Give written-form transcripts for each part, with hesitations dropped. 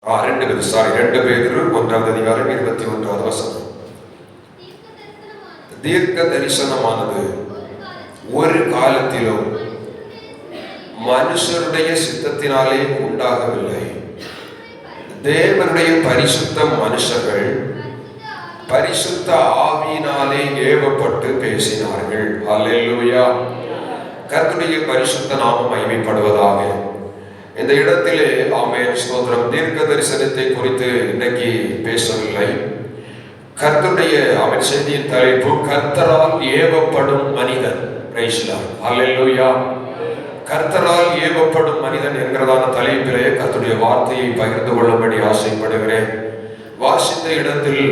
2 பேதுரு 1வது அதிகாரம் 21வது வசனம். தீர்க்க தரிசனமானது ஒரு காலத்திலும் மனுஷருடைய சித்தத்தினாலே உண்டாகவில்லை. தேவனுடைய பரிசுத்த மனுஷர்கள் பரிசுத்த ஆவியினாலே ஏவப்பட்டு பேசினார்கள். அல்லேலூயா. கர்த்தருடைய பரிசுத்த நாமம் மகிமைப்படுவதாக. இந்த இடத்திலே ஆமென் ஸ்தோத்திரம். தீர்க்க தரிசனத்தை குறித்து இன்னைக்கு பேசவில்லை. கர்த்தருடைய அவன் செய்தியின் தலைப்பு கர்த்தரால் ஏவப்படும் மனிதன். Praise the lord. அல்லேலூயா. கர்த்தரால் ஏவப்படும் மனிதன் என்கிறதான தலைப்பிலே கர்த்தருடைய வார்த்தையை பகிர்ந்து கொள்ளும்படி ஆசைப்படுகிறேன். வாசித்த இடத்தில்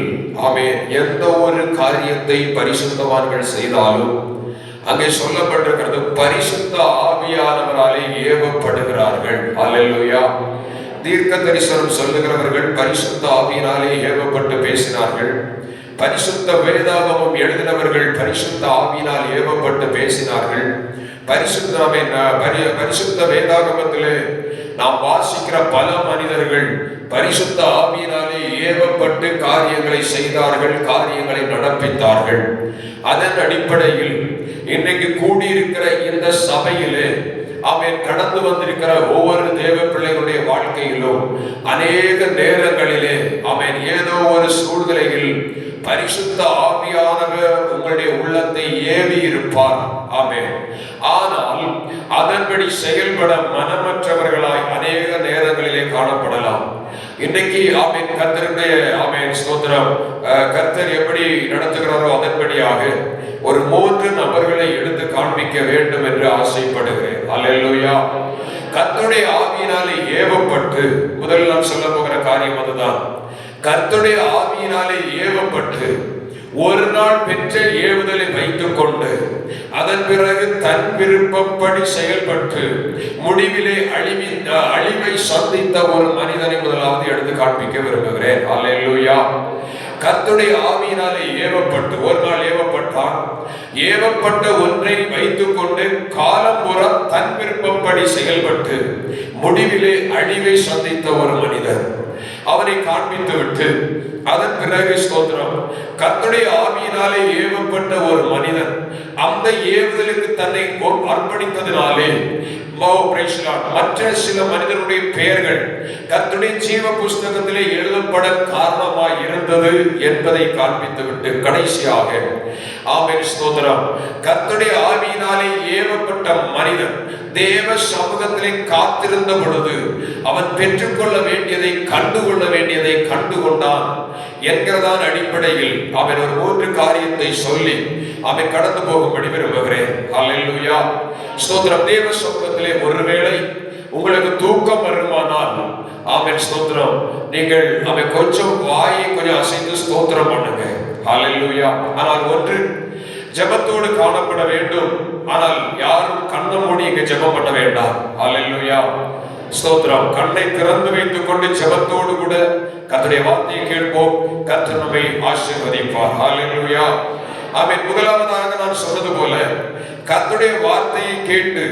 ஆமென் எந்த ஒரு காரியத்தை பரிசுத்தவான்கள் செய்தாலும் அங்கே சொல்லப்பட்டிருக்கிறது பரிசுத்த ஆவியானவராலே ஏவப்படுகிறார்கள். அல்லேலூயா. தீர்க்க தரிசனம் சொல்லுகிறவர்கள் பரிசுத்த ஆவியினாலே ஏவப்பட்டு பேசினார்கள். பரிசுத்த வேதாகமம் எழுதினவர்கள் பரிசுத்த ஆவியினால் ஏவப்பட்டு பேசினார்கள். பரிசுத்த வேதாகமத்திலே நாம் வாசிக்கிற பல மனிதர்கள் பரிசுத்த ஆவியினாலே ஏவப்பட்டு காரியங்களை செய்தார்கள், காரியங்களை நடப்பித்தார்கள். அதன் அடிப்படையில் இன்றைக்கு கூடியிருக்கிற இந்த சபையிலே அவன் கடந்து வந்திருக்கிற ஒவ்வொரு தேவ பிள்ளைகளுடைய வாழ்க்கையிலும் அநேக நேரங்களிலே அவன் ஏதோ ஒரு சூழ்நிலையில் பரிசுத்த ஆவியானவர் உங்களுடைய உள்ளத்தை ஏவி இருப்பார். ஆமென். ஆனால் அதன்படி செயல்பட மனமற்றவர்களாய் அநேக நேரங்களிலே காணப்படலாம். இன்னைக்கு ஆமென் கர்த்தருடைய ஆமென் ஸ்தோத்திரம் கர்த்தர் எப்படி நடத்துகிறாரோ அதன்படியாக ஒரு 3 நபர்களை எடுத்து காண்பிக்க வேண்டும் என்று ஆசைப்படுகிறேன். அல்லேலூயா. கர்த்தருடைய ஆவியினாலே ஏவப்பட்டு முதலில் நான் சொல்ல போகிற காரியம் அதுதான். கர்த்தருடைய ஆவியினாலே ஏவப்பட்டு ஒரு நாள் பெற்ற ஏவுதலை வைத்துக் கொண்டு அதன் பிறகு தன் விருப்பப்படி செயல்பட்டு முடிவிலே அழிவை சந்தித்த ஒரு மனிதனை முதலாவது எடுத்து காண்பிக்க விரும்புகிறேன். அல்லேலூயா. கர்த்தருடைய ஆவியினாலே ஏவப்பட்டு ஒரு நாள் ஏவப்பட்டான். ஏவப்பட்ட ஒன்றை வைத்துக் கொண்டு காலம்புற தன் விருப்பப்படி செயல்பட்டு முடிவிலே அழிவை சந்தித்த ஒரு மனிதர் அவனை காண்பித்து விட்டு அதன் பிறகு ஸ்தோத்திரம் கர்த்தருடைய ஆவியினாலே ஏவப்பட்ட ஒரு மனிதன் அந்த ஏவுதலுக்கு தன்னை அர்ப்பணித்ததினாலே மற்ற சில மனிதனுடைய பெயர்கள் கர்த்தருடைய ஜீவ புஸ்தகத்திலே எழுதப்பட காரணமாய் இருந்தது என்பதை காண்பித்து விட்டு கடைசியாக ஆமென் ஸ்தோத்திரம் கர்த்தருடைய ஆவியினாலே ஏவப்பட்ட மனிதன் தேவ சமூகத்திலே காத்திருந்த பொழுது அவன் பெற்றுக்கொள்ள வேண்டியதை கண்டுகொள்ள வேண்டியதை கண்டுகொண்டான் என்கிறதான அடிப்படையில் அவன் ஒரு 3 காரியத்தை சொல்லி அவன் கடந்து போகும்படி விரும்புகிறேன். அல்லேலூயா. ஸ்தோத்திரம். தேவ சமூகத்திலே ஒருவேளை உங்களுக்கு தூக்கம் வருமானால் ஆமென் ஸ்தோத்திரம் நீங்கள் அவன் கொஞ்சம் வாயை கொஞ்சம் அசைத்து ஸ்தோத்திரம் பண்ணுங்க. அல்லேலூயா. ஆனால் ஒன்று ஜெபத்தோடு காணப்பட வேண்டும். ஆனால் யாரும் கண்ணை மூடி இங்க ஜெபம் பண்ண வேண்டாம். அல்லேலூயா. ஸ்தோத்திரம். கண்ணை திறந்து வைத்துக் கொண்டு ஜெபத்தோடு கூட கர்த்தருடைய வார்த்தையை கேட்போம். கர்த்தர் நம்மை ஆசீர்வதிப்பார். அல்லேலூயா. ஆமென். முதலாவதாக நான் சொன்னது போல கர்த்தருடைய வார்த்தையை கேட்டு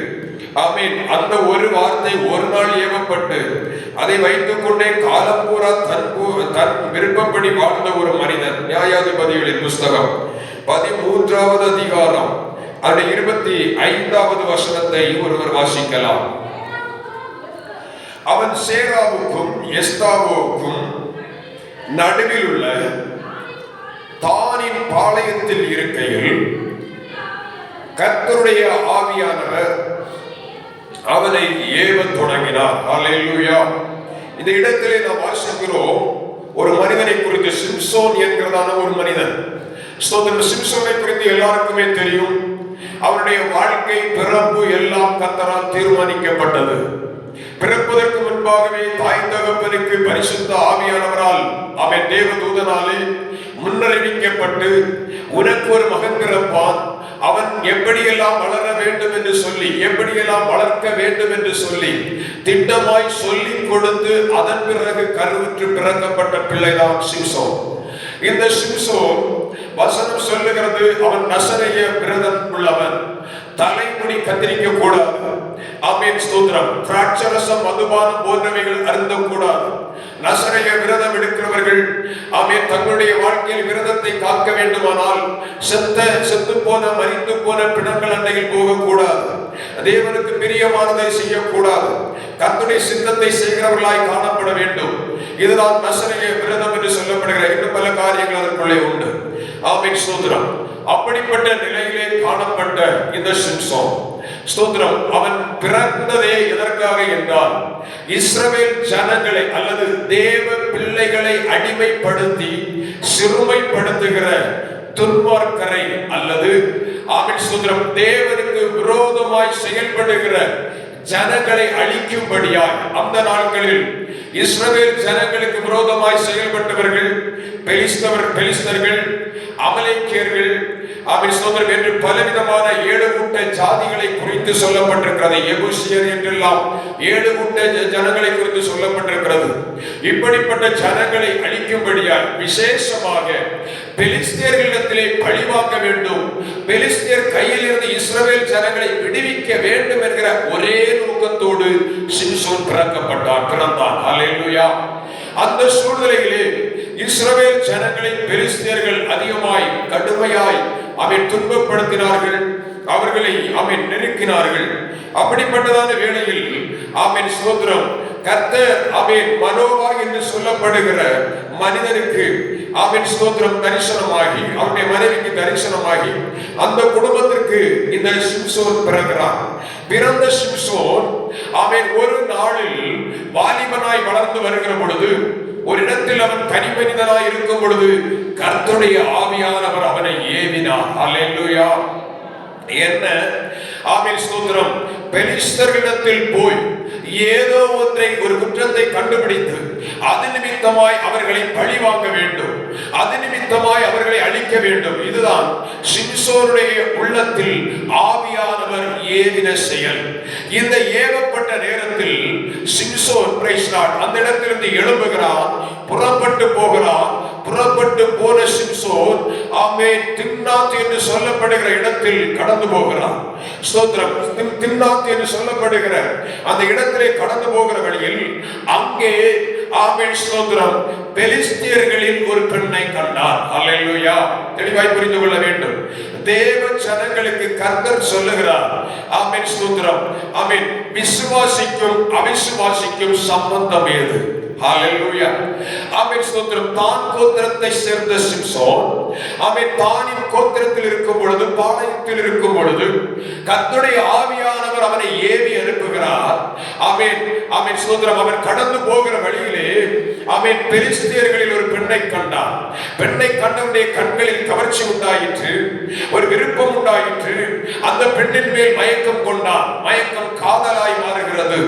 ஆமென் அந்த ஒரு வார்த்தை ஒரு நாள் ஏவப்பட்டு அதை வைத்துக் கொண்டே காலம் பூரா தன் விருப்பப்படி வாழ்ந்த ஒரு மனிதன். நியாயாதிபதிகளின் புஸ்தகம் 13வது அதிகாரம் அதனுடைய 25வது வசனத்தை ஒருவர் வாசிக்கலாம். அவன் சேராவுக்கும் எஸ்தாவோவுக்கும் நடுவில் உள்ள தானின் பாளையத்தில் இருக்கையில் கர்த்தருடைய ஆவியானவர் அவனை ஏவ தொடங்கினார். அல்லேலூயா. இந்த இடத்திலே நாம் வாசிக்கிறோம் ஒரு மனிதனை குறித்து. சிம்சோன் என்கிறதான ஒரு மனிதன். சிம்சோனை குறித்து எல்லாருக்குமே தெரியும். அவருடைய வாழ்க்கை பிறப்பு எல்லாம் கர்த்தரால் தீர்மானிக்கப்பட்டது. பிறப்பதற்கு முன்பாகவே தாய் தகப்பனுக்கு பரிசுத்த ஆவியானவரால் அவன் தேவதூதனாலே முன்னறிவிக்கப்பட்டு உனக்கு ஒரு மகன் பிறப்பான், அவன் எப்படியெல்லாம் வளர வேண்டும் என்று சொல்லி எப்படியெல்லாம் வளர்க்க வேண்டும் என்று சொல்லி திட்டமாய் சொல்லி கொடுத்து அதன் பிறகு கருவுற்று பிறக்கப்பட்ட பிள்ளைதான் சிம்சோன். இந்த சிம்சோன் வசனம் சொல்லுகிறது அவன் நசரேய விரதம் உள்ளவன். தலைமுடி கத்திரிக்க கூடாது. ஆமென் ஸ்தோத்திரம். திராட்சரசம் மதுபானம் போன்றவைகள் அருந்த கூடாது. ஆமென் தங்களுடைய வாழ்க்கையில் விரதத்தை காக்க வேண்டுமானால் செத்து போன மரித்து போன பிணங்கள் அண்டையில் போகக்கூடாது. தேவனுக்கு பிரியமானதை செய்யக்கூடாது. கர்த்தருடைய சித்தத்தை செய்கிறவர்களாய் காணப்பட வேண்டும். இதுதான் நசரேய விரதம் என்று சொல்லப்படுகிற இன்னும் பல காரியங்கள் அதற்குள்ளே உண்டு. ஆமென் ஸ்தோத்திரம். அப்படிப்பட்ட நிலையிலே காணப்பட்ட இந்த சிம்சோன் ஸ்தோத்திரம், அவன் பிறந்ததே எதற்காக என்றால் இஸ்ரவேல் ஜனங்களை அல்லது தேவ பிள்ளைகளை அடிமைப்படுத்தி சிறுமைப்படுத்துகிற துன்மார்க்கரை அல்லது ஆமென் ஸ்தோத்திரம் தேவனுக்கு விரோதமாய் செயல்படுகிற ஜனங்களை அழிக்கும்படியாய் அந்த நாட்களில் இஸ்ரவேல் ஜனங்களுக்கு விரோதமாய் செயல்பட்டவர்கள் பெலிஸ்தர்கள், அமலேக்கியர்கள், ஆமென் ஸ்தோத்திரம் என்று பலவிதமான 7 கூட்ட ஜாதிகளை குறித்து சொல்லப்பட்டிருக்கிறது. எபூசியர் என்றெல்லாம் 7 கூட்ட ஜனங்களை குறித்து சொல்லப்பட்டிருக்கிறது. இப்படிப்பட்ட ஜனங்களை அழிக்கும்படியாய் விசேஷமாக பெலிஸ்தியர்களிடத்திலே பழிவாங்க வேண்டும், பெலிஸ்தியர் கையில் இருந்து இஸ்ரவேல் ஜனங்களை விடுவிக்க வேண்டும் என்கிற ஒரே நோக்கத்தோடு சிம்சோன் பிறந்தான். ஹல்லேலூயா. அந்த சூழ்நிலையிலே இஸ்ரவேல் ஜனங்களை பெலிஸ்தியர்கள் அதிகமாய் கடுமையாய் அவன் துன்பப்படுத்தினார்கள், அவர்களை அவன் நெருக்கினார்கள். அப்படிப்பட்டதான வேளையில் ஆமென் ஸ்தோத்திரம் கர்த்தர் ஆமென் மனோவா என்று சொல்லப்படுகிற மனிதனுக்கு ஆமென் ஸ்தோத்திரம் தரிசனமாகி, அவருடைய மனைவிக்கு தரிசனமாகி அந்த குடும்பத்திற்கு இந்த சிம்சோன் பிறகுறான். பிறந்த சிம்சோன் ஆமென் ஒரு நாளில் வாலிபனாய் வளர்ந்து வருகிற பொழுது, ஒரு இடத்தில் அவன் தனி மனிதனாய் இருக்கும் பொழுது கர்த்தருடைய ஆவியானவர் அவனை ஏவினார். ஹல்லேலூயா. என்ன ஆமென் ஸ்தோத்திரம், பெலிஸ்தர்களிடத்தில் போய் ஏதோ ஒன்றை ஒரு குற்றத்தை கண்டுபிடித்து அது நிமித்தமாய் அவர்களை பழி வாங்க வேண்டும், அது நிமித்தமாய் அவர்களை அழிக்க வேண்டும். இதுதான் சிம்சோனுடைய உள்ளத்தில் ஆவியானவர் ஏவின செயல். இந்த ஏவப்பட்ட நேரத்தில் சிம்சோன் அந்த இடத்திலிருந்து எழும்புகிறான், புறப்பட்டு போகிறான். புறப்பட்டு போன சிம்சோன் ஆமென் திம்னாத் என்று சொல்லப்படுகிற இடத்தில் கடந்து போகிறான். ஸ்தோத்திரம். திம்னாத் என்று சொல்லப்படுகிற அந்த இடத்திலே கடந்து போகிற வழியில் அங்கே ஆமென் ஸ்தோத்திரம் பெலிஸ்தியர்களில் ஒரு பெண்ணை கண்டார். ஹல்லேலூயா. தெளிவாய் புரிந்து கொள்ள வேண்டும். தேவ ஜனங்களுக்கு கர்த்தர் சொல்லுகிறார் ஆமென் ஸ்தோத்திரம், ஆமென் விசுவாசிக்கும் அவிசுவாசிக்கும் சம்பந்தம் ஏது? ஹல்லேலூயா. ஆமென் ஸ்தோத்திரம். தான் கோத்திரத்தை சேர்ந்த சிம்சோன் ஆமென் தானின் கோத்திரத்தில் இருக்கும் பொழுது, பாளையத்தில் இருக்கும் பொழுது கர்த்தருடைய ஆவியானவர் அவனை ஏவி அனுப்புகிறார். ஆமென் ஆமென் ஸ்தோத்திரம். அவன் கடந்து போகிற வழியிலே ஆமென் பெலிஸ்தியர்களில் ஒரு பெண்ணை கண்டான். பெண்ணை கண்டவனுடைய கண்களில் கவர்ச்சி உண்டாயிற்று, ஒரு விருப்பம் உண்டாயிற்று. அந்த பெண்ணின் மேல் மயக்கம் கொண்டான். மயக்கம் காதலாய் மாறுகிறது.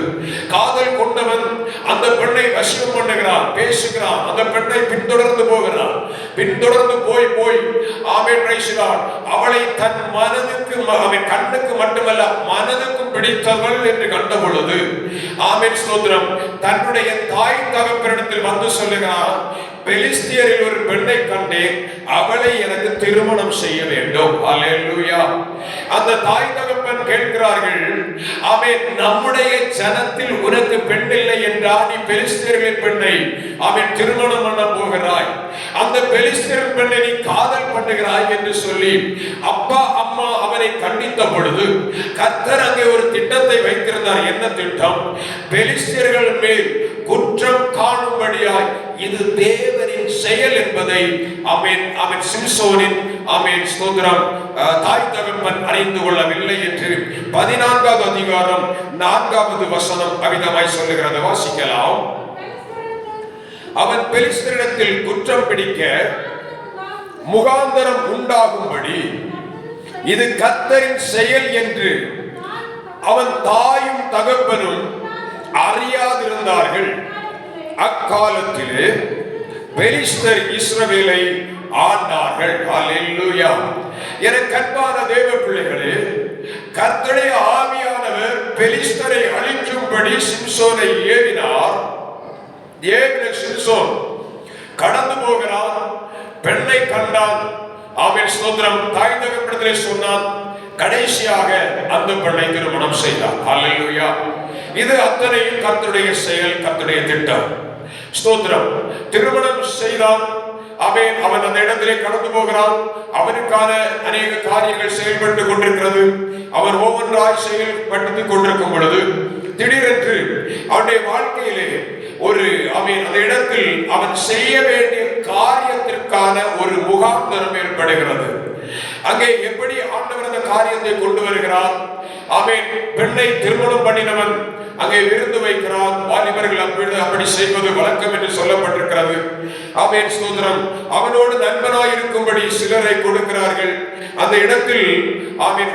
காதல் கொண்டவன் அந்த பெண்ணை வசியம் பண்ணுகிறான், பேசுகிறான். அந்த பெண்ணை பின்தொடர்ந்து போகிறான். பின்தொடர்ந்து போய் ஆமென் பிரைஸ்லார்ட் அவளை தன் மனதுக்கு அவன் கண்ணுக்கு மட்டுமல்ல மனதுக்கும் பிடித்தவள் என்று கண்ட பொழுது ஆமென் ஸ்தோத்திரம் தன்னுடைய தாய் தகப்பனிடத்தில் வந்து சொல்லுகிறான், பெலிஸ்தியரில் ஒரு பெண்ணை கண்டேன், அவளை எனக்கு திருமணம் செய்ய வேண்டும். ஹல்லேலூயா. அந்த தாய் தகப்பன் கேட்கிறார்கள், ஆமென் நம்முடைய ஜனத்தில் உனக்கு பெண் இல்லை என்றால் நீ பெலிஸ்தியர்களின் பெண்ணை அவன் திருமணம் பண்ண போகிறாய், அந்த பெலிஸ்தியர் பெண்ணை நீ காதல் பண்ணுகிறாய் என்று சொல்லி அப்பா அம்மா அவனை கண்டித்த பொழுது கர்த்தர் அங்கே ஒரு திட்டத்தை வைத்திருந்தார். என்ன திட்டம்? பெலிஸ்தியர்கள் மேல் குற்றம் காணும்படியாய் இது தேவனின் செயல் என்பதை அவன் சிம்சோனின் ஆமென் ஸ்தோத்திரம் தாய் தகப்பன் அறிந்து கொள்ளவில்லை என்று 14வது அதிகாரம் 4வது வசனம் அவிதமாய் சொல்லுகிறது. வாசிக்கலாம். அவன் பெலிஸ்தரிடத்தில் குற்றம் பிடிக்க முகாந்தரம் உண்டாகும்படி இது கர்த்தரின் செயல் என்று அவன் தாயும் தகப்பனும் அறியாதிருந்தார்கள். அக்காலத்திலே பெலிஸ்தர் இஸ்ரவேலை ஆண்டார்கள். ஹல்லேலூயா. எனக்கு அன்பான தேவ பிள்ளைகளே, கர்த்தருடைய ஆவியானவர் பெலிஸ்தரை அழிக்கும்படி சிம்சோனை ஏவினார். ஏவின சிம்சோன் கடந்து போகிறான், பெண்ணை கண்டான். ஆமென் ஸ்தோத்திரம். தாய் தகப்பனிடத்திலே சொன்னான். கடைசியாக அந்த பெண்ணை திருமணம் செய்தார். ஹல்லேலூயா. இது அத்தனையும் கர்த்தருடைய செயல், கர்த்தருடைய திட்டம். ஸ்தோத்திரம். திருமணம் செய்தான். அவன் அந்த இடத்திலே கடந்து போகிறான். அவனுக்கான அநேக காரியங்கள் செயல்பட்டு கொண்டிருக்கிறது. அவன் ஒவ்வொன்றாய் செயல்பட்டு கொண்டிருக்கும் பொழுது திடீரென்று அவனுடைய வாழ்க்கையிலே அந்த இடத்தில் அவன் செய்ய வேண்டிய காரியத்திற்கான ஒரு முகாந்தரம் ஏற்படுகிறது. அங்கே எப்படி ஆண்டவர் அந்த காரியத்தை கொண்டு வருகிறார்? பெண்ணை திருமணம் பண்ணினவன் அங்கே விருந்து வைக்கிறான். வாலிபர்கள் அப்படி செய்வது வழக்கம் என்று சொல்லப்பட்டிருக்கிறது. ஸ்தோத்திரம். அவனோடு நண்பனாய் இருக்கும்படி சிலரை கொடுக்கிறார்கள். அந்த இடத்தில்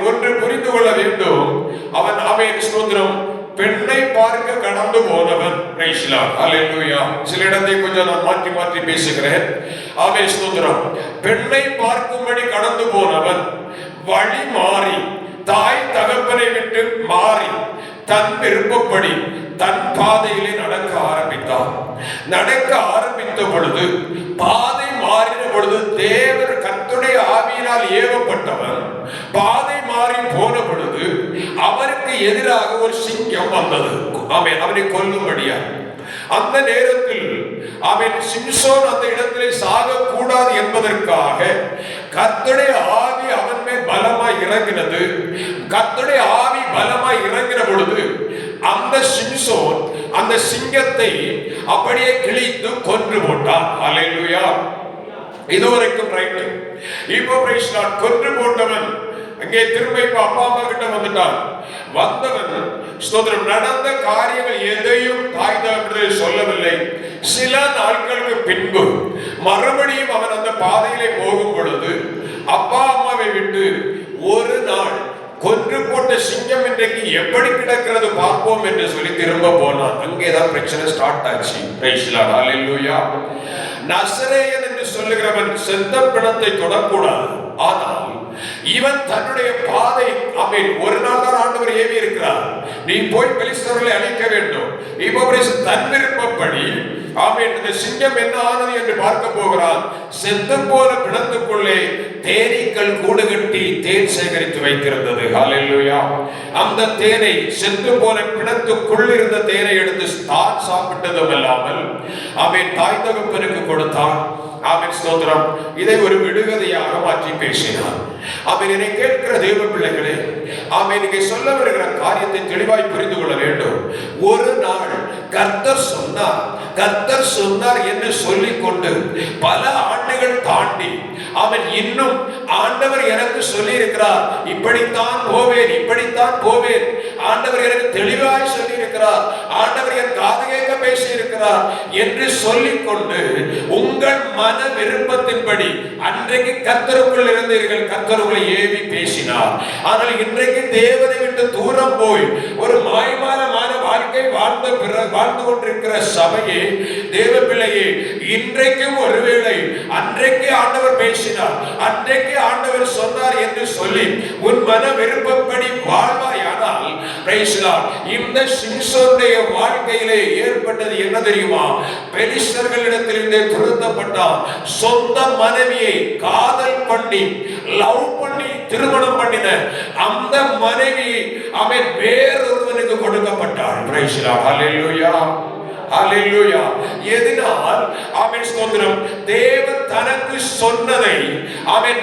ஒன்று புரிந்து கொள்ள வேண்டும். அவன் ஸ்தோத்திரம் பெண்ணை பார்க்க கடந்து போனவன். சில இடத்தை கொஞ்சம் நான் மாற்றி மாற்றி பேசுகிறேன். ஸ்தோத்திரம். பெண்ணை பார்க்கும்படி கடந்து போனவன் வழி மாறி தாய் தகப்பனை விட்டு மாறி தன் விருப்பப்படி தன் பாதையிலே நடக்க ஆரம்பித்தான். நடக்க ஆரம்பித்த பொழுது பாதை மாறின பொழுது தேவர் கர்த்தருடைய ஆவியினால் ஏவப்பட்டவன் பாதை மாறி போன பொழுது அவருக்கு எதிராக ஒரு சிங்கம் வந்தது. அவனை கொல்லும்படியா. அந்த நேரத்தில் சிம்சோன் அந்த இடத்திலே சாகக்கூடாது என்பதற்காக கர்த்தருடைய ஆவி அவன் மேல் பலமாய் இறங்கினது. கர்த்தருடைய ஆவி பலமாய் இறங்கின பொழுது அந்த சிம்சோன் அந்த சிங்கத்தை அப்படியே கிழித்து கொன்று போட்டான். அல்லேலூயா. இதுவரைக்கும் ரைட். இப்போ பிரைஸ் லார்ட். கொன்று போட்டவன் அங்கே திரும்ப அப்பா அம்மா கிட்ட வந்துட்டான். வந்தவன் ஸ்தோத்திரம் நடந்த காரியங்கள் எதையும் தாய் தகப்பனிடம் சொல்லவில்லை. சில நாட்களுக்கு பின்பு மறுபடியும் அவன் அந்த பாதையிலே போகும் பொழுது அப்பா அம்மாவை விட்டு ஒரு நாள் கொன்று போட்ட சிங்கம் இன்றைக்கு எப்படி கிடக்கிறது பார்ப்போம் என்று சொல்லி திரும்ப போனான். அங்கேதான் பிரச்சனை ஸ்டார்ட் ஆச்சு. Price Lord. ஹல்லேலூயா. நசரேயன் என்று சொல்லுகிறவன் செத்த பிணத்தை தொடக்கூடாது. ஆனால் இவன் தன்னுடைய பாதை ஒரு நாள் தான் ஆண்டவர் ஏவி இருக்கிறார். நீ போய் பெலிஸ்தர்களை அழிக்க வேண்டும். இப்போ தன் விருப்பப்படி இந்த சிங்கம் என்ன ஆனது என்று பார்க்க போகிறான். செத்து போன பிணத்துக்குள்ளே தேனீக்கள் கூடு கட்டி தேன் சேகரித்து வைத்திருந்தது. ஹல்லேலூயா. அந்த தேனை செத்து போன பிணத்துக்குள் இருந்த தேனை எடுத்து தான் சாப்பிட்டதும் இல்லாமல் தாய் தகப்பனுக்கு கொடுத்தான். ஸ்தோத்திரம். இதை ஒரு விடுகதையாக மாற்றி பேசினார். என்னை கேட்கிற தேவ பிள்ளைகளே, நீங்க சொல்ல வருகிற காரியத்தை தெளிவாய் புரிந்து கொள்ள வேண்டும். ஒரு நாள் கர்த்தர் சொன்னார் என்று சொல்லிக் கொண்டு பல ஆண்டுகள் தாண்டி இன்னும் ஆண்டவர் எனக்கு சொல்லி இருக்கிறார், இப்படித்தான் போவேன், ஆண்டவர் எனக்கு தெளிவாய் சொல்லி இருக்கிறார், ஆண்டவர் என் காது கேட்க பேசி இருக்கிறார் என்று சொல்லிக் கொண்டு உங்கள் மன விருப்பத்தின்படி அன்றைக்கு கர்த்தருக்குள் இருந்தீர்கள். கர்த்தர் உங்களை ஏவி பேசினார். ஆனால் இன்றைக்கு தேவனை விட்டு தூரம் போய் ஒரு மாய்மாலமான வாழ்க்கை வாழ்ந்து கொண்டிருக்கிற சபையே, தேவ பிள்ளையே, இன்றைக்கும் ஒருவேளை அன்றைக்கு ஆண்டவர் பேசினார், அன்றைக்கு ஆண்டவர் சொன்னார் என்று சொல்லி உன் மன விருப்பப்படி வாழ்வாயானால் இந்த சிம்சோனுடைய வாழ்க்கையிலே ஏற்பட்டது என்ன தெரியுமா? பெலிஸ்தர்களிடத்திலிருந்தே துரத்தப்பட்டான். சொந்த மனைவியை காதல் பண்ணி லவ் பண்ணி திருமணம் பண்ணின அந்த மனைவி அவன் வேறொருவனுக்கு கொடுக்கப்பட்டாள். ஹல்லேலூயா. ஹல்லேலூயா. எதனால்? ஸ்தோத்திரம். தேவன் தனக்கு சொன்னதை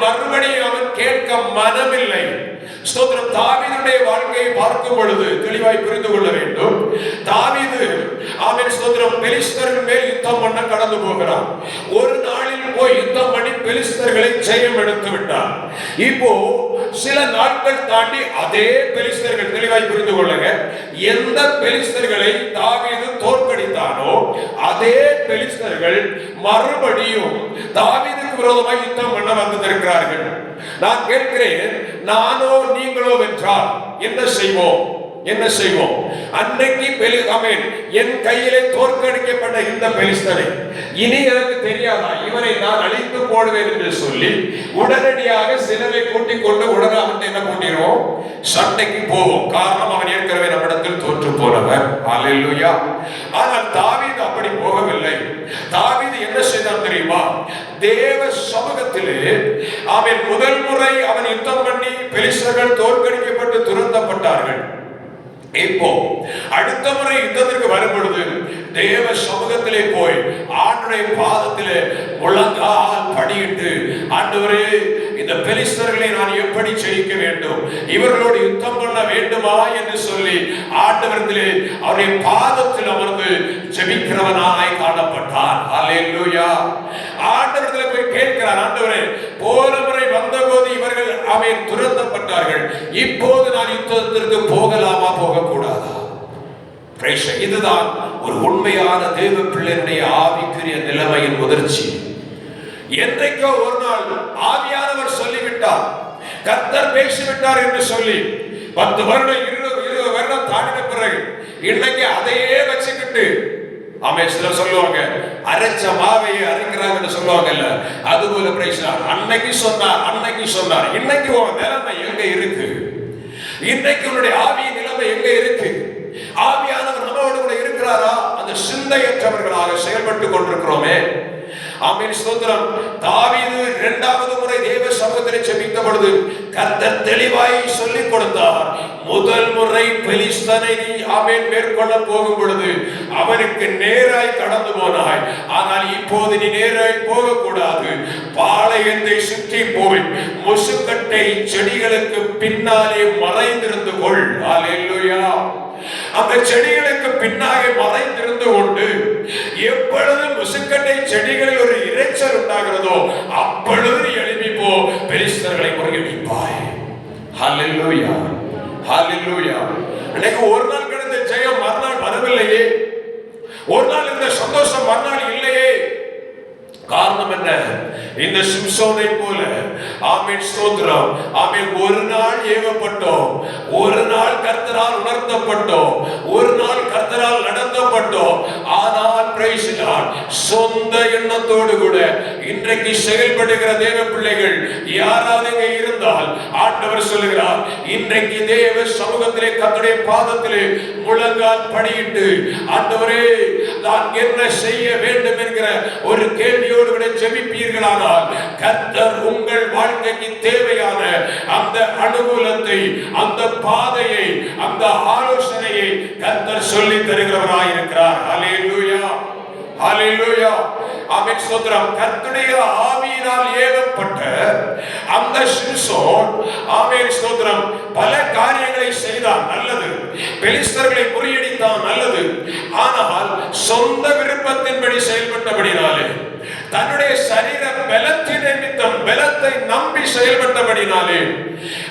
மறுபடியும் அவன் கேட்க மனமில்லை. ஸ்தோத்திரம். தாவீதுடைய வாழ்க்கையை பார்க்கும் பொழுது தெளிவாய் புரிந்து கொள்ள வேண்டும். தாவீது ஸ்தோத்திரம் பெலிஸ்தர்கள் மேல் யுத்தம் பண்ண கடந்து போகிறான். ஒரு நாளில் போய் யுத்தம் பண்ணி பெலிஸ்தர்களை ஜெயம் எடுத்து விட்டார். இப்போ சில நாட்கள் தாண்டி அதே பெலிஸ்தர்கள், தெளிவாய் புரிந்து கொள்ளுங்க, எந்த பெலிஸ்தர்களை தாவீது தோற்கடித்தானோ அதே பெலிஸ்தர்கள் மறுபடியும் தாவீதுக்கு விரோதமாக யுத்தம் பண்ண வந்திருக்கிறார்கள். நான் கேட்கிறேன், நானோ நீங்களோ வென்றால் என்ன செய்வோம்? அன்னைக்கு என் கையிலே தோற்கடிக்கப்பட்ட இந்த பெலிஸ்தனை இனி எனக்கு தெரியாதா, இவனை நான் அழித்து போடுவேன் என்று சொல்லி உடனடியாக சிலரை கூட்டிக் கொண்டு உடனே அவன் என்ன பண்ணிடுவோம்? சண்டைக்கு போவோம். காரணம், அவன் ஏற்கனவே நம்மிடத்தில் தோற்று போனவன். அல்லேலூயா. ஆனால் தாவீது அப்படி போகவில்லை. தாவீது என்ன செய்தான் தெரியுமா? தேவ சமூகத்திலே முதல் முறை அவன் யுத்தம் பண்ணி பெலிஸ்தர்கள் தோற்கடிக்கப்பட்டு துரத்தப்பட்டார்கள். இப்போ அடுத்த முறை யுத்தத்திற்கு வரும் பொழுது தேவ சமூகத்திலே போய் ஆண்டவருடைய பாதத்திலே முழங்கால் படியிட்டு, ஆண்டவரே இந்த பெலிஸ்தர்களை நான் எப்படி ஜெயிக்க வேண்டும், இவர்களோடு யுத்தம் பண்ண வேண்டுமா என்று சொல்லி ஆண்டவரிடத்திலே அவருடைய பாதத்தில் அமர்ந்து ஜெபிக்கிறவனாய் காணப்பட்டான். அல்லேலூயா. ஆண்டவரிடத்திலே போய் கேட்கிறார், ஆண்டவரே போன முறை வந்தபோது இவர்கள் அவன் துரத்தப்பட்டார்கள், இப்போது நான் யுத்தத்திற்கு போகலாமா போகக்கூடாதா? இதுதான் ஒரு உண்மையான தேவ பிள்ளையுடைய ஆவிக்குரிய நிலைமையின் முதிர்ச்சி. என்றைக்கோ ஒரு நாள் ஆவியானவர் சொல்லிவிட்டார், கர்த்தர் பேசிவிட்டார் என்று சொல்லி 10 வருடம் 20 வருடம் தாண்டின பிறகு இன்னைக்கு அதையே வச்சுக்கிட்டு சிலர் சொல்லுவாங்க, அரைச்ச மாவையை அரைக்கிறாங்கன்னு சொல்லுவாங்கல்ல, அதுபோல அன்னைக்கு சொன்னார் இன்னைக்கு உன் நிலைமை எங்க இருக்கு? இன்னைக்கு உன்னுடைய ஆவியின் நிலைமை எங்க இருக்கு? ஆவியானவர் நம்மோடு கூட இருக்கிறாரா? அந்த சிந்தையற்றவர்களாக செயல்பட்டு கொண்டிருக்கிறோமே. ஆமென், ஸ்தோத்திரம். தாவீது 2வது முறை தேவ சமூகத்திலே ஜெபித்த பொழுது கர்த்தர் தெளிவாய் சொல்லிக் கொடுத்தார். முதல் முறை பெலிஸ்தனை நீ மேற்கொள்ள போகும் பொழுது அவனுக்கு நேராய் கடந்து போனாய், ஆனால் இப்போது நீ நேராய் போகக்கூடாது. பாளையத்தை சுற்றி போய் முசுக்கட்டை செடிகளுக்கு பின்னாலே மறைந்திருந்து கொள். அல்லேலூயா. அந்த செடிகளுக்கு பின்னாக மறைந்திருந்து கொண்டு எப்பொழுது முசுக்கட்டை செடிகளில் ஒரு இரைச்சல் உண்டாகிறதோ அப்பொழுது எழுப்பி போ, பெலிஸ்தர்களை முறியடிப்பாய். ஹல்லேலூயா, ஹல்லேலூயா. இன்னைக்கு ஒரு நாள் கிடைத்த ஜெயம் மறுநாள் வரவில்லையே, ஒரு நாள் இந்த சந்தோஷம் மறுநாள் இல்லையே. காரணம் என்ன? இந்த சிம்சோனை போல ஆமென், ஸ்தோத்திரம், ஆமென், ஒரு நாள் ஏவப்பட்டோம், ஒரு நாள் கர்த்தரால் உணர்த்தப்பட்டோம், ஒரு நாள் கர்த்தரால் நடத்தப்பட்டோம். ஆனால் பிரைஸ் லார்ட், சொந்த எண்ணத்தோடு கூட இன்றைக்கு செயல்படுகிற தேவ பிள்ளைகள் யாராவது இங்கே இருந்தால் ஆண்டவர் சொல்லுகிறார், இன்றைக்கு தேவ சமூகத்திலே கர்த்தருடைய பாதத்திலே முழங்கால் படியிட்டு, ஆண்டவரே நான் என்ன செய்ய வேண்டும் என்கிற ஒரு கேள்வியோடு கூட ஜெபிப்பீர்களானால் கர்த்தர் உங்கள் வாழ்க்கைக்கு தேவையான அந்த அனுகூலத்தை, அந்த பாதையை, அந்த ஆலோசனையை கர்த்தர் சொல்லி தருகிறவராய் இருக்கிறார். ஹல்லேலூயா, ஹல்லேலூயா. ஆமென், ஸ்தோத்திரம். கர்த்தருடைய ஆவியினால் ஏவப்பட்ட அந்த சிம்சோன் ஆமென், ஸ்தோத்திரம், பல காரியங்களை செய்தான், நல்லது. பெலிஸ்தர்களை முறியடித்தான், நல்லது. ஆனால் சொந்த விருப்பத்தின்படி செயல்பட்டபடினாலே, தன்னுடைய சரீர பலத்தின் நிமித்தம் பலத்தை நம்பி செயல்பட்டபடினாலே,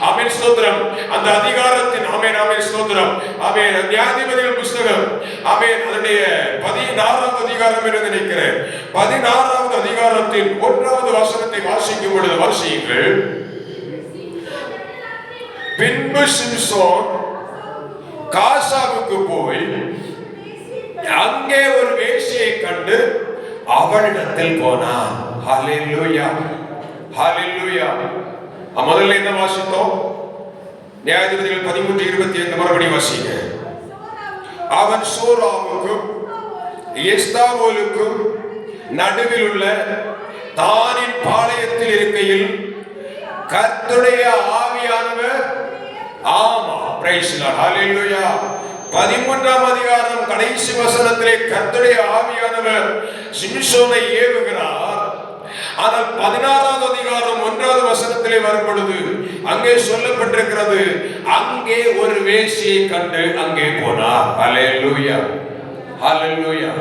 ஆமென், ஸ்தோத்திரம், அந்த அதிகாரத்தின் ஆமென், ஆமென், ஸ்தோத்திரம், ஆமென், நியாயாதிபதிகள் புத்தகம் ஆமென், அதனுடைய 16வது அதிகாரம் என்று நினைக்கிறேன். 16வது அதிகாரத்தின் 1வது வசனத்தை வாசிக்கும் பொழுது, வாசியுங்கள். பின்பு சிம்சோன் காசாவுக்கு போய் அங்கே ஒரு வேசியை கண்டு அவளிடத்தில் போனான். ஹல்லேலூயா, ஹல்லேலூயா. முதல்ல என்ன வாசித்தோம்? நியாயாதிபதிகள் 13:25 மறுபடியும் வாசிங்க. அவன் சோராவுக்கும் எஸ்தாவோலுக்கும் நடுவில் உள்ள தானின் பாளையத்தில் இருக்கையில் கர்த்தருடைய ஆவியானவர், ஆமா, பிரைஸ் தி லார்ட், ஹல்லேலூயா. 13ஆம் அதிகாரம் கடைசி வசனத்திலே கர்த்தருடைய ஆவியானவர் சிம்சோனை ஏவுகிறார். ஆனால் 16வது அதிகாரம் 1வது வசனத்திலே வரும் பொழுது அங்கே சொல்லப்பட்டிருக்கிறது, அங்கே ஒரு வேசியை கண்டு அங்கே போனார். ஹல்லேலூயா, ஹல்லேலூயா.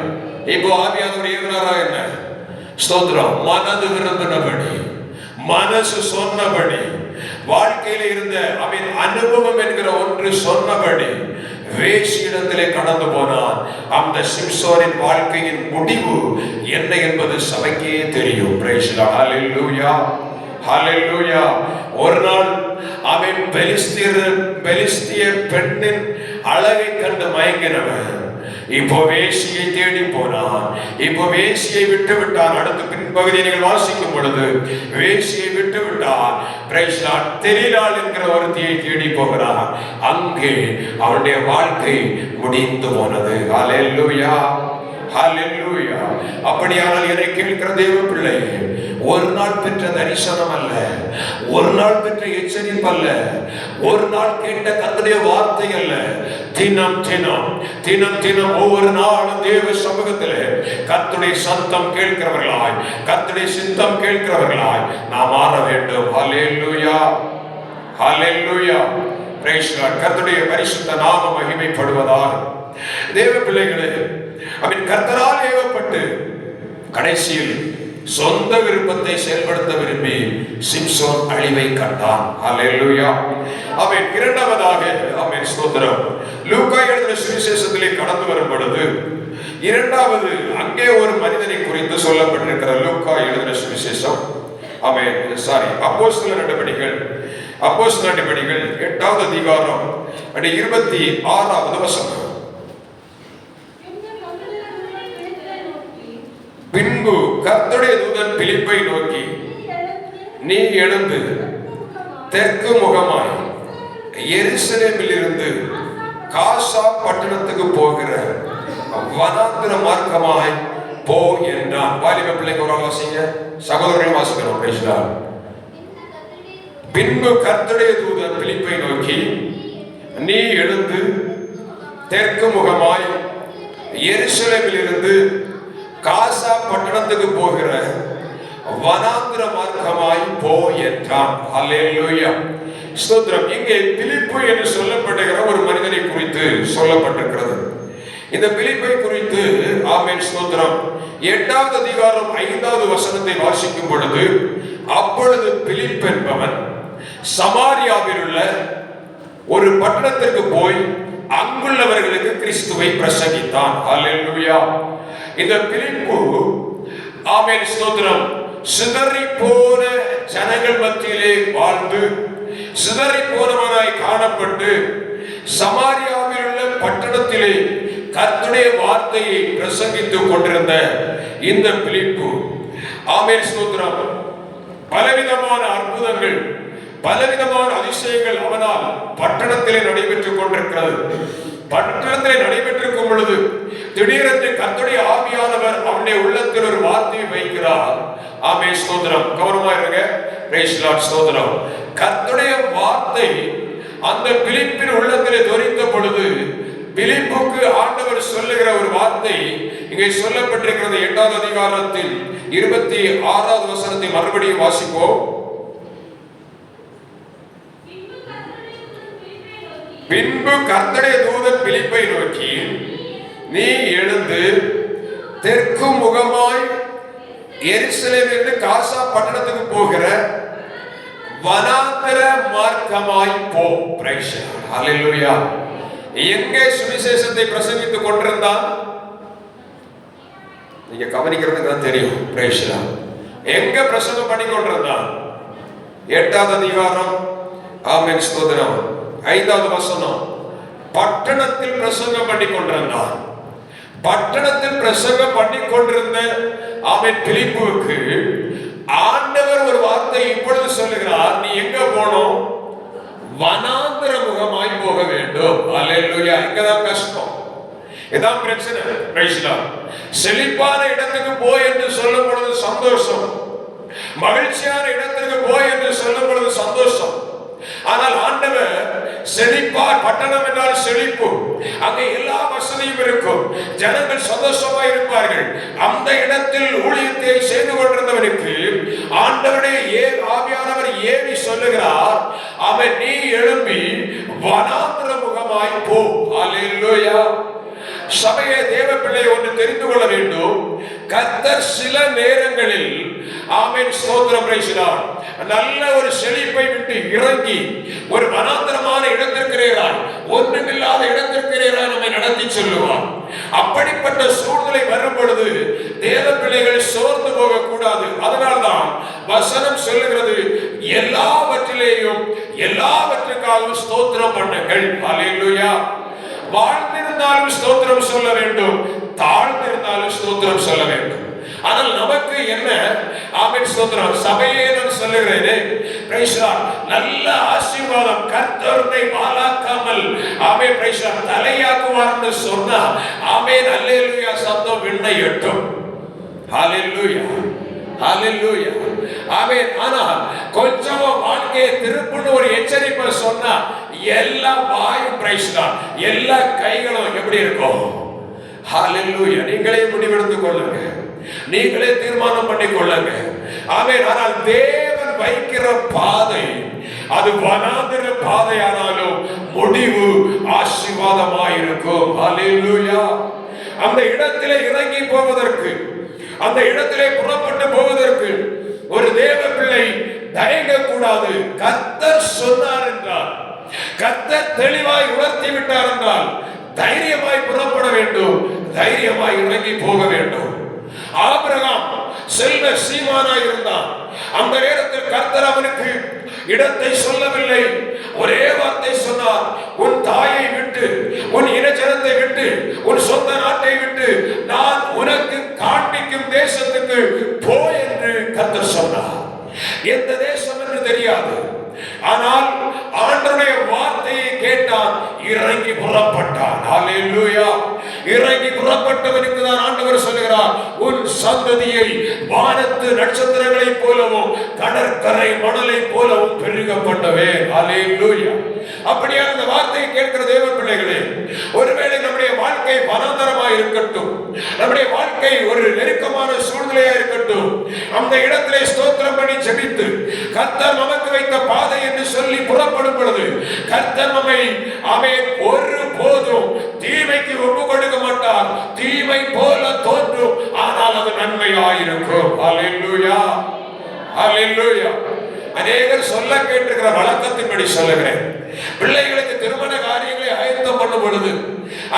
இப்போ ஆவியானவர் ஏவுகிறாரா என்ன? ஸ்தோத்திரம். மனது விரும்பினபடி, மனசு சொன்னபடி, வாழ்க்கையில இருந்த அவன் அனுபவம் என்கிற ஒன்று சொன்னபடி வேசியிடத்திலே கடந்து போனான். அந்த சிம்சோனின் வாழ்க்கையின் முடிவு என்ன என்பது சபைக்கே தெரியும். பிரைஸ் தி லார்ட், ஹல்லேலூயா, ஹல்லேலூயா. ஒரு நாள் அவன் பெலிஸ்திய பெண்ணின் அழகை கண்டு மயங்கினவன் இப்போ வேசியை தேடி போனான். இப்போ வேசியை விட்டு விட்டான். அடுத்த பின்பகுதியை நீங்கள் வாசிக்கும் பொழுது வேசியை விட்டு விட்டான். Price the Lord. தெலிலாள் என்கிற ஒருத்தியை தேடி போகிறான். அங்கே அவனுடைய வாழ்க்கை முடிந்து போனது. ஹல்லேலூயா, ஹல்லேலூயா. அப்படியானால் என்னை கேட்கிற தேவ பிள்ளை, ஒரு நாள் பெற்ற தரிசனம் அல்ல, ஒரு நாள் பெற்ற எச்சரிப்பு அல்ல, ஒரு நாள் கேட்ட கர்த்தருடைய வார்த்தை அல்ல, தினம் தினம் தினம் தினம் ஒவ்வொரு நாளும் தேவ சமூகத்திலே கர்த்தருடைய சத்தம் கேட்கிறவர்களாய், கர்த்தருடைய சித்தம் கேட்கிறவர்களாய் நாம் மாற வேண்டும். ஹல்லேலூயா, ஹல்லேலூயா. Praise God. கர்த்தருடைய பரிசுத்த நாமம் மகிமைப்படுவதாக. தேவ பிள்ளைகளே, அவன் கர்த்தரால் ஏவப்பட்டு கடைசியில் சொந்த விருப்பத்தை செயல்படுத்த விரும்பி சிம்சோன் அழிவை கண்டான். ஹல்லேலூயா. அவன் இரண்டாவதாக, அவன் ஸ்தோத்திரம், லூக்கா எழுதின சுவிசேஷத்திலே கடந்து வரும் பொழுது இரண்டாவது அங்கே ஒரு மனிதனை குறித்து சொல்லப்பட்டிருக்கிற லூக்கா எழுதின சுவிசேஷம், அவன் அப்போஸ்தலர் நடபடிகள் 8வது அதிகாரம் 26வது வசனம். பின்பு கர்த்தருடைய தூதன் பிலிப்பை நோக்கி, நீ எழுந்து தெற்கு முகமாய் எருசலேமில் இருந்து காசா பட்டணத்துக்கு போகிற வனாந்திர மார்க்கமாய் போ என்றான். வாலிப பிள்ளைங்க ஒரு வாசிங்க, சகோதரர்களும் வாசிக்கணும். பின்பு கர்த்தருடைய தூதன் பிலிப்பை நோக்கி, நீ எழுந்து தெற்கு முகமாய் எருசலேமில் இருந்து காசா பட்டணத்துக்கு போகிற வனாந்திர மார்க்கமாய் போ என்றான். ஹல்லேலூயா, ஸ்தோத்திரம். இங்கே பிலிப்பு என்று சொல்லப்படுகிற ஒரு மனிதனை குறித்து சொல்லப்பட்டிருக்கிறது. இந்த பிலிப்பை குறித்து, ஆமென், ஸ்தோத்திரம், 8வது அதிகாரம் 5வது வசனத்தை வாசிக்கும் பொழுது, அப்பொழுது பிலிப் என்பவன் சமாரியாவில் உள்ள ஒரு பட்டணத்திற்கு போய் அங்குள்ளவர்களுக்கு கிறிஸ்துவை பிரசங்கித்தான். ஹல்லேலூயா. இந்த பிலிப்பு, ஆமென், ஸ்தோத்திரம், சிதறி போன ஜனங்கள் மத்தியிலே வாழ்ந்து சிதறி போனவனாய் காணப்பட்டு சமாரியாவில் உள்ள பட்டணத்திலே கர்த்தருடைய வார்த்தையை பிரசங்கித்துக் கொண்டிருந்த இந்த பிலிப்பு, ஆமென், ஸ்தோத்திரம், பலவிதமான அற்புதங்கள், பலவிதமான அதிசயங்கள் அவனால் பட்டணத்திலே நடைபெற்றுக் கொண்டிருக்கிறது. பட்டணத்திலே நடைபெற்றிருக்கும் பொழுது திடீரென்று கர்த்தருடைய ஆவியானவர் அவனுடைய உள்ளத்தில் ஒரு வார்த்தையை வைக்கிறார். ஆமென், ஸ்தோத்திரம். கவனமா இருங்க. பிரைஸ் லார்ட், ஸ்தோத்திரம். கர்த்தருடைய வார்த்தை அந்த பிலிப்பின் உள்ளத்திலே தொனித்த பொழுது பிலிப்புக்கு ஆண்டவர் சொல்லுகிற ஒரு வார்த்தை இங்கே சொல்லப்பட்டிருக்கிறது. 8வது அதிகாரத்தில் 26வது வசனத்தை மறுபடியும் வாசிப்போம். பின்பு கர்த்தருடைய தூதன் பிலிப்பை நோக்கி, நீ எழுந்து தெற்கு முகமாய் எருசலேமிலிருந்து காசா பட்டணத்துக்கு போகிற வனாந்தர மார்க்கமாய் போ. Praise Lord, hallelujah. எங்கே சுவிசேஷத்தை பிரசங்கித்துக் கொண்டிருந்தான்? நீங்க கவனிக்கிறதுக்கு தான் தெரியும். Praise Lord. எங்க பிரசங்கம் பண்ணி கொண்டிருந்தான்? 8வது அதிகாரம், ஆமென், ஸ்தோத்திரம், 5வது வசனம். பட்டணத்தில் பிரசங்கம் பண்ணி கொண்டிருந்தான். பட்டணத்தில் பிரசங்கம் பண்ணி கொண்டிருந்த ஆமென் பிலிப்புவுக்கு ஆண்டவர் ஒரு வார்த்தை இப்பொழுது சொல்லுகிறார். நீ எங்க போனோம்? வனாந்தர முகமாய் போக வேண்டும். ஹல்லேலூயா. இங்கதான் கஷ்டம், இதான் பிரச்சனை. Praise Lord. செழிப்பான இடத்துக்கு போய் என்று சொல்லும் பொழுது சந்தோஷம், மகிழ்ச்சியான இடத்திற்கு போய் என்று சொல்லும் பொழுது சந்தோஷம். ஆனால் ஆண்டவர் செழிப்பார், பட்டணம் என்றால் செழிப்பு, அங்கே எல்லா வசதியும் இருக்கும், ஜனங்கள் சந்தோஷமாக இருப்பார்கள். அந்த இடத்தில் ஊழியத்தை செய்து கொண்டிருந்தவனுக்கு ஆண்டவருடைய ஆவியானவர் ஏவி சொல்லுகிறார், அவன் நீ எழும்பி வனாந்தர முகமாய் போ. ஹல்லேலூயா. சபையை தேவ பிள்ளை ஒன்று தெரிந்து கொள்ள வேண்டும். கர்த்தர் சில நேரங்களில், ஆமென், ஸ்தோத்திரம், பிரைஸ் லார்ட், நல்ல ஒரு செழிப்பை விட்டு இறங்கி ஒரு வனாந்தரமான இடத்திற்கிறேராய், ஒன்றுமில்லாத இடத்திற்கிறேராய் நம்மை நடத்தி செல்லுவார். அப்படிப்பட்ட சூழ்நிலை வரும் பொழுது தேவ பிள்ளைகள் சோர்ந்து போக கூடாது. அதனால்தான் வசனம் சொல்லுகிறது, எல்லாவற்றிலேயும் எல்லாவற்றுக்காகவும் ஸ்தோத்திரம் பண்ணுங்கள். ஹல்லேலூயா. வாழ்ந்திருந்தாலும் ஸ்தோத்திரம் சொல்ல வேண்டும், தாழ்ந்திருந்தாலும் ஸ்தோத்திரம் சொல்ல வேண்டும். ஆனால் நமக்கு என்ன, ஆமென் ஸ்தோத்திரம். சபையே நான் சொல்லுகிறேன், பிரைஸ் தி லார்ட், நல்ல ஆசீர்வாதம் கர்த்தரை வாலாக்காமல் ஆமென் பிரைஸ் தி லார்ட் தலையாக்குவார்னு சொன்னா ஆமென் அல்லேலூயா சத்தம் விண்ணை எட்டும். ஹalleluya ஹalleluya ஆமென். ஆனா கொஞ்சம் வாழ்க்கையை திருப்புன்னு ஒரு எச்சரிப்பை சொன்னா எல்லா வாயும் பிரைஸ் தி லார்ட், எல்லா கைகளும் எப்படி இருக்கும்? ஹalleluya. நீங்களே முடிவெடுத்துக் கொள்ளுங்க, நீங்களே தீர்மானம் பண்ணிக் கொள்ளுங்க. ஆமென். ஆனால் தேவன் வைக்கிற பாதை அது வனாந்திர பாதையானாலும் முடிவு ஆசீர்வாதமாயிருக்கும். ஹalleluya. அந்த இடத்திலே இறங்கி போவதற்கு, அந்த இடத்திலே புறப்பட்டு போவதற்கு ஒரு தேவ பிள்ளை தயங்க கூடாது. கர்த்தர் சொன்னார் என்றால், கர்த்தர் தெளிவாய் உணர்த்தி விட்டார் என்றால் தைரியமாய் புறப்பட வேண்டும், தைரியமாய் இறங்கி போக வேண்டும். ஆபிரகாம் செல்வ சீமானாய் இருந்தான். அந்த நேரத்தில் கர்த்தர் அவனுக்கு இடத்தை சொல்லவில்லை, ஒரே வார்த்தை சொன்னார், உன் தாயை விட்டு, உன் இனஜனத்தை விட்டு, உன் சொந்த நாட்டை விட்டு நான் உனக்கு காண்பிக்கும் தேசத்துக்கு போ என்று கர்த்தர் சொன்னார். எந்த தேசம் என்று தெரியாது, ஆனால் ஆண்டவருடைய வார்த்தையை கேட்டான், இறங்கி புறப்பட்டான். ஹalleluya. இறங்கி புறப்பட்டவனுக்கு தான் ஆண்டவர் சொல்கிறார், உன் சந்ததியை வானத்து நட்சத்திரங்களைப் போலவும் கடற்கரை மணலை போலவும் பெருக பண்ணுவேன். ஹalleluya. அப்படியே அந்த வார்த்தையை கேட்கிற தேவ பிள்ளைகளே, ஒருவேளை நம்முடைய வாழ்க்கை வனாந்தரமாய் இருக்கட்டும், நம்முடைய வாழ்க்கை ஒரு நெருக்கமான சூழ்நிலையா இருக்கட்டும், அந்த இடத்திலே ஸ்தோத்திரம் பண்ணி ஜெபித்து கர்த்தர் நமக்கு வைத்த பாதை என்று சொல்லி புறப்படும் பொழுது கர்த்தர் நம்மை ஆமென் ஒரு போதும் தீமைக்கு ஒப்பு கொடுக்க மாட்டார். தீமை போல தோன்றும், ஆனால் அது நன்மையாயிருக்கும். ஹalleluya ஹalleluya. அநேகர் சொல்ல கேட்டிருக்கிற வழக்கத்தின்படி சொல்லுகிறேன், பிள்ளைகளுக்கு திருமண காரியங்களை ஆயத்தம் பண்ணும் பொழுது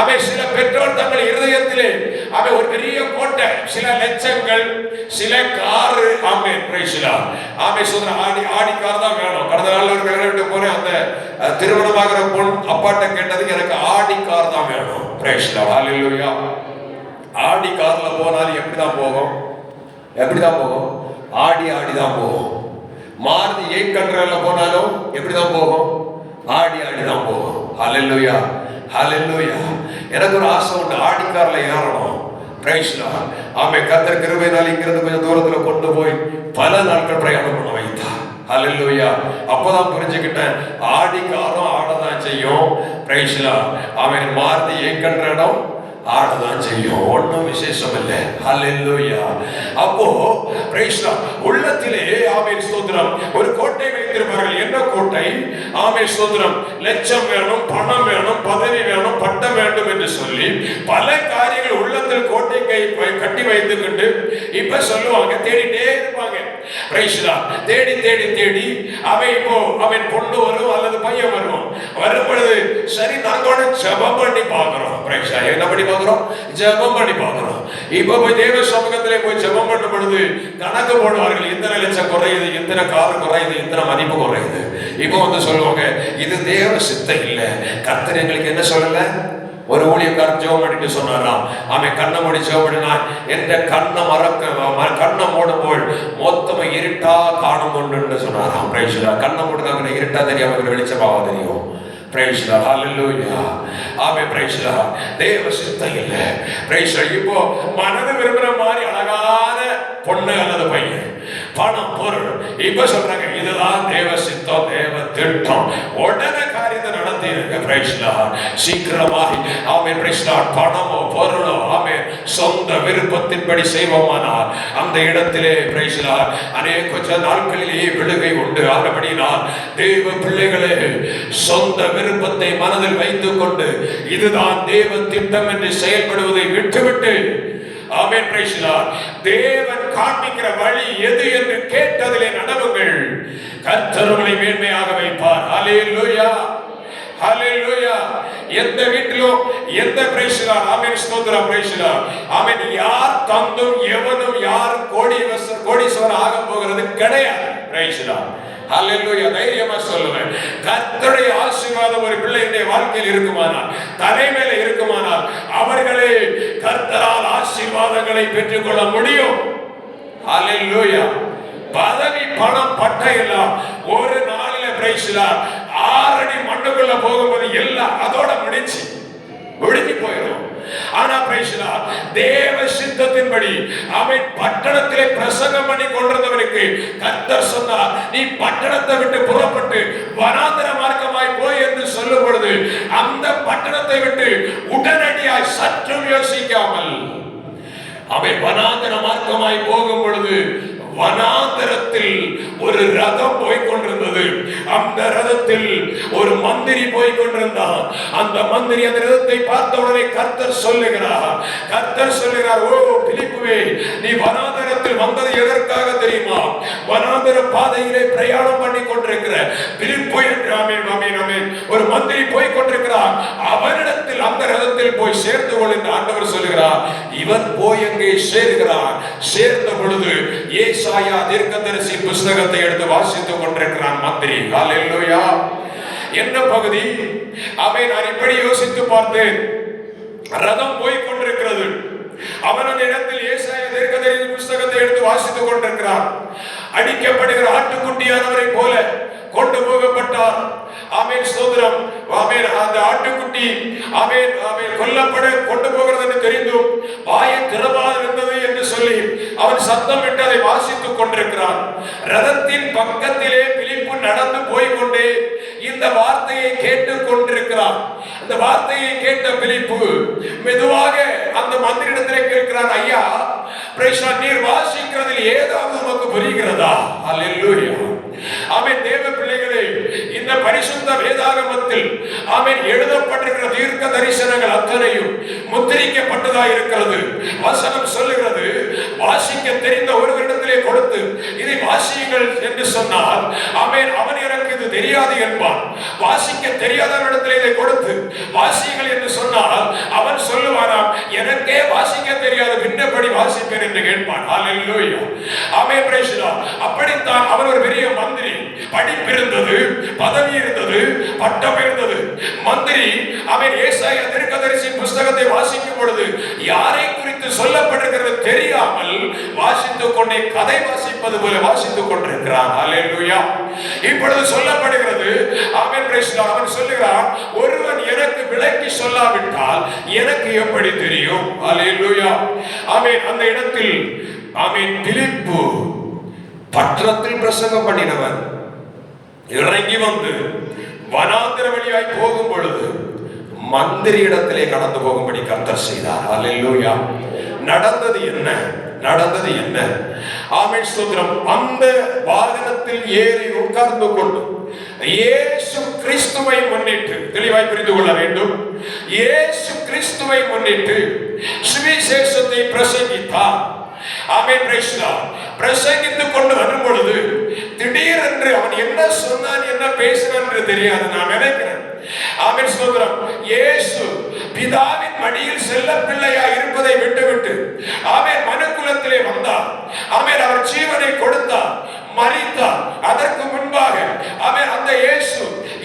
அவை சில பெற்றோர் தங்கள் இருதயத்திலே அவை ஒரு பெரிய கோட்டை, சில லட்சங்கள், சில காரு, ஆமென் பிரைஸ் தி லார்ட், ஆமென் சொல்ற ஆடி கார் தான் வேணும். கடந்த நாள் ஒரு கல்யாணத்துக்கு போறேன், அந்த திருமணமாகிற பொண் அப்பாட்ட கேட்டதுக்கு எனக்கு ஆடி கார் தான் வேணும். பிரைஸ் தி லார்ட் ஹalleluya. ஆடி கார்ல போனாலும் எப்படிதான் போகும்? எப்படிதான் போகும்? ஆடி தான் போகும். மாருதி 800ல போனாலும் எப்படிதான் போகும்? ஆடி தான் போகும். ஹalleluya ஹalleluya. எனக்கு ஒரு ஆசை உண்டு, ஆடி கார்ல ஏறணும். Praise the lord. ஆமென். கர்த்தர் கிருபையினால் இங்கிருந்து கொஞ்சம் தூரத்துல கொண்டு போய் பல நாட்கள் பிரயாணம் பண்ண வைத்தார். ஹalleluya. அப்பதான் புரிஞ்சுக்கிட்டேன், ஆடி காரும் ஆடதான் செய்யும். Praise the lord. ஆமென். மாருதி 800 ஆடதான் செய்யும், ஒன்றும் விசேஷம் இல்லை. ஹalleluya. அப்போ பிரைஸ் தி லார்ட் உள்ளத்திலே ஆமென் ஸ்தோத்திரம் ஒரு கோட்டை வைத்திருப்பார்கள். என்ன கோட்டை? ஆமென் ஸ்தோத்திரம் லட்சம் வேணும், பணம் வேணும், பதவி வேணும், பட்டம் வேண்டும் என்று சொல்லி பல காரியங்கள் உள்ளத்தில் கோட்டை கட்டி வைத்துக்கிட்டு இப்ப சொல்லுவாங்க, தேடிட்டே இருப்பாங்க. Price the Lord. தேடி தேடி தேடி அவன் இப்போ அவன் பொண்ணு வரும் அல்லது பையன் வரும். வரும் பொழுது சரி நாங்களோட ஜெபம் பண்ணி பார்க்கிறோம். Price the Lord. என்ன பண்ணி பார்க்கிறோம்? ஜெபம் பண்ணி பார்க்கிறோம். இப்போ போய் தேவ சமூகத்திலே போய் ஜெபம் பண்ணும் பொழுது கணக்கு போடுவார்கள், இத்தனை லட்சம் குறையுது, இத்தனை கார் குறையுது, இத்தனை மதிப்பு குறையுது. இப்போ வந்து சொல்லுவாங்க, இது தேவ சித்தம் இல்லை. கர்த்தர் எங்களுக்கு என்ன சொல்லல? ஒரு ஊழியக்காரன் ஜெபம் பண்ணிட்டு சொன்னாராம், அவன் கண்ணை மூடி ஜெபம் பண்ணினான், என்ற கண்ணை மூடும்போது மொத்தமா இருட்டா காணும் கொண்டு சொன்னாராம். Price the Lord. கண்ணை மூடுங்க, இருட்டா தெரியாம வெளிச்சமாக தெரியும். Price the Lord hallelujah. Amen. Praise the lord. தேவ சித்தம் இல்லை. Price the Lord. இப்போ மனது விரும்புற மாதிரி அழகான பொண்ணு அல்லது பையன், பணம், பொருள், இப்ப சொல்றாங்க இதுதான் தேவ சித்தம், தேவ திட்டம். உடனே காரியத்தை நடத்தி இருக்க. Price the Lord. சீக்கிரமாய் ஆமென் பிரைஸ் தி லார்ட் பணமோ பொருளோ ஆமென் சொந்த விருப்பத்தின்படி செய்வோமானால் அந்த இடத்திலே பிரைஸ் தி லார்ட் கொஞ்ச நாட்களிலேயே விடுகை உண்டு. ஆனபடியால் தேவ பிள்ளைகளே, சொந்த விருப்பத்தை மனதில் வைத்துக் கொண்டு இதுதான் தேவ திட்டம் என்று செயல்படுவதை விட்டுவிட்டு ஆமென் பிரைஸ் தி லார்ட் தேவன் காண்பிக்கிற வழி எது என்று கேட்டதிலே நடவுங்கள். கர்த்தர் உங்களை மேன்மையாக வைப்பார். ஹalleluya ஹalleluya. எந்த வீட்டிலும் எந்த பிரைஸ் தி லார்ட் ஆமென் ஸ்தோத்திரம் பிரைஸ் தி லார்ட் ஆமென் யார் தந்தும் எவனும் யார் கோடீஸ்வரன் ஆக போகிறது கிடையாது. பிரைஸ் தி லார்ட் ஹalleluya. தைரியமா சொல்லுவேன், கர்த்தருடைய ஆசீர்வாதம் ஒரு பிள்ளையுடைய வாழ்க்கையில் இருக்குமானால், தலைமையில இருக்குமானால், அவர்களே கர்த்தரால் ஆசீர்வாதங்களை பெற்றுக்கொள்ள முடியும். ஹalleluya. பதவி, பணம், பட்டம் எல்லாம் ஒரு நாளில பிரைஸ்லா 6 அடி மண்ணுக்குள்ள போகும்போது எல்லாம் அதோட முடிஞ்சு போயிடும். ஆனா பிரைஸ்லா தேவ சித்தத்தின்படி அவன் பட்டணத்திலே பிரசங்கம் பண்ணி கொண்டிருந்தவனுக்கு கர்த்தர் சொன்னார், நீ பட்டணத்தை விட்டு புறப்பட்டு வனாந்தர மார்க்கமாய் போய் என்று சொல்லும் பொழுது அந்த பட்டணத்தை விட்டு உடனடியாய் சற்றும் யோசிக்காமல் அவன் வனாந்தர மார்க்கமாய் போகும் பொழுது வனாந்தரத்தில் ஒரு ரதம் போய்கொண்டிருந்தது. அந்த ரதத்தில் ஒரு மந்திரி போய்கொண்டிருந்தான். அந்த மந்திரி அந்த ரதத்தை பார்த்த உடனே கர்த்தர் சொல்லுகிறார், ஓ பிலிப்புவே, நீ வனாந்தரத்தில் வந்தது எதற்காக தெரியுமா? வனாந்தர பாதையிலே பிரயாணம் பண்ணி கொண்டிருக்கிற பிலிப்பு என்று ஒரு மந்திரி போய்கொண்டிருக்கிறார். அவனிடத்தில் அந்த ரதத்தில் போய் சேர்ந்து கொள் என்று ஆண்டவர் சொல்லுகிறார். இவன் போய் அங்கே சேர்கிறார். சேர்ந்த பொழுது ஏசாயா தீர்க்கதரிசி புத்தகத்தை எடுத்து வாசித்துக் கொண்டிருக்கிறான் மந்திரி. ஹல்லேலூயா. என்ன பகுதி? நான் இப்படி யோசித்து பார்த்தேன். ரதம் போய் கொண்டிருக்கிறது. அவன் அந்த இடத்தில் ஏசாயா தீர்க்கதரிசி புத்தகத்தை எடுத்து வாசித்துக் கொண்டிருக்கிறான். அடிக்கப்படுகிற ஆட்டுக்குட்டியானவரை போல கொண்டு போகப்பட்டார். ஆமென், ஸ்தோத்திரம். ஆமென். அந்த ஆட்டுக்குட்டி கொல்லப்பட கொண்டு போகிறது என்று தெரிந்தும் வாயை திறவாது இருந்தது என்று சொல்லி அவன் சத்தமிட்டு அதை வாசித்துக் கொண்டிருக்கிறான். ரதத்தின் பக்கத்திலே பிலிப்பு நடந்து போய்கொண்டே இந்த வார்த்தையை கேட்டுக் கொண்டிருக்கிறான். அந்த வார்த்தையை கேட்ட பிலிப்பு மெதுவாக அந்த மந்திரிடத்திலே கேட்கிறான், ஐயா, நீர் வாசிக்கிறதில் ஏதாவது உமக்கு புரிகிறதா? அல்லேலூயா. ஆமென். தேவ பிள்ளைகளே, இந்த பரிசுத்த வேதாகமத்தில் எழுதப்பட்டிருக்கிற தீர்க்க தரிசனங்கள் அத்தனையும் முத்திரிக்கப்பட்டதா இருக்கிறது. வசனம் சொல்லுகிறது, வாசிக்க தெரிந்த ஒருவரிடத்திலே கொடுத்து இதை வாசியுங்கள் என்று சொன்னால் அவன் எனக்கு இது தெரியாது என்பான். வாசிக்க தெரியாதவரிடத்திலே இதை கொடுத்து வாசியுங்கள் என்று சொன்னால் அவன் சொல்லுவானாம், எனக்கே வாசிக்க தெரியாது, பின்னபடி வாசிப்பேன் என்று கேட்பான். ஹல்லேலூயா. ஆமென். Praise the lord. அப்படித்தான் அவன் ஒரு பெரிய மந்திரி. படிப்பு இருந்தது, பதவி இருந்தது, பட்டம் இருந்தது. மந்திரி ஏசாயா தீர்க்கதரிசி புத்தகத்தை வாசிக்கும் பொழுது யாரை குறித்து சொல்லப்பட்டிருக்கிறது தெரியாமல் வாசித்துக் கொண்டே கதை வாசிப்பது போல வாசித்துக் கொண்டிருக்கிறான். ஹல்லேலூயா. இப்பொழுது சொல்லப்படுகிறது, ஆமென், பிரைஸ் தி லார்ட். அவன் சொல்லுகிறான், ஒருவன் எனக்கு விளக்கி சொல்லாவிட்டால் எனக்கு எப்படி தெரியும்? ஹல்லேலூயா. ஆமென். அந்த இடத்தில் பிலிப்பு பட்டணத்தில் பிரசங்கம் பண்ணினவன் இறங்கி வந்து வனாந்திர வழியாய் போகும் பொழுது மந்திரி இடத்திலே கடந்து போகும்படி கர்த்தர் செய்தார். ஹல்லேலூயா. நடந்தது என்ன? ஆமென், ஸ்தோத்திரம். அந்த வாகனத்தில் ஏறி உட்கார்ந்து கொண்டு இயேசு கிறிஸ்துவை முன்னிட்டு, தெளிவாய் புரிந்து கொள்ள வேண்டும், இயேசு கிறிஸ்துவை முன்னிட்டு சுவிசேஷத்தை பிரசங்கித்தார். ஆமென், பிரைஸ் தி லார்ட். பிரசங்கித்துக் கொண்டு வரும் பொழுது திடீரென்று அவன் என்ன சொன்னான், என்ன பேசினான் என்று தெரியாது. நான் நினைக்கிறேன், ஆமென், ஸ்தோத்திரம், இயேசு பிதாவின் மடியில் செல்ல பிள்ளையாய் இருப்பதை விட்டுவிட்டு மனுக்குலத்திலே வந்தார். அவர் ஜீவனை கொடுத்தார், மரித்தார். அதற்கு முன்பாக அந்த இயேசு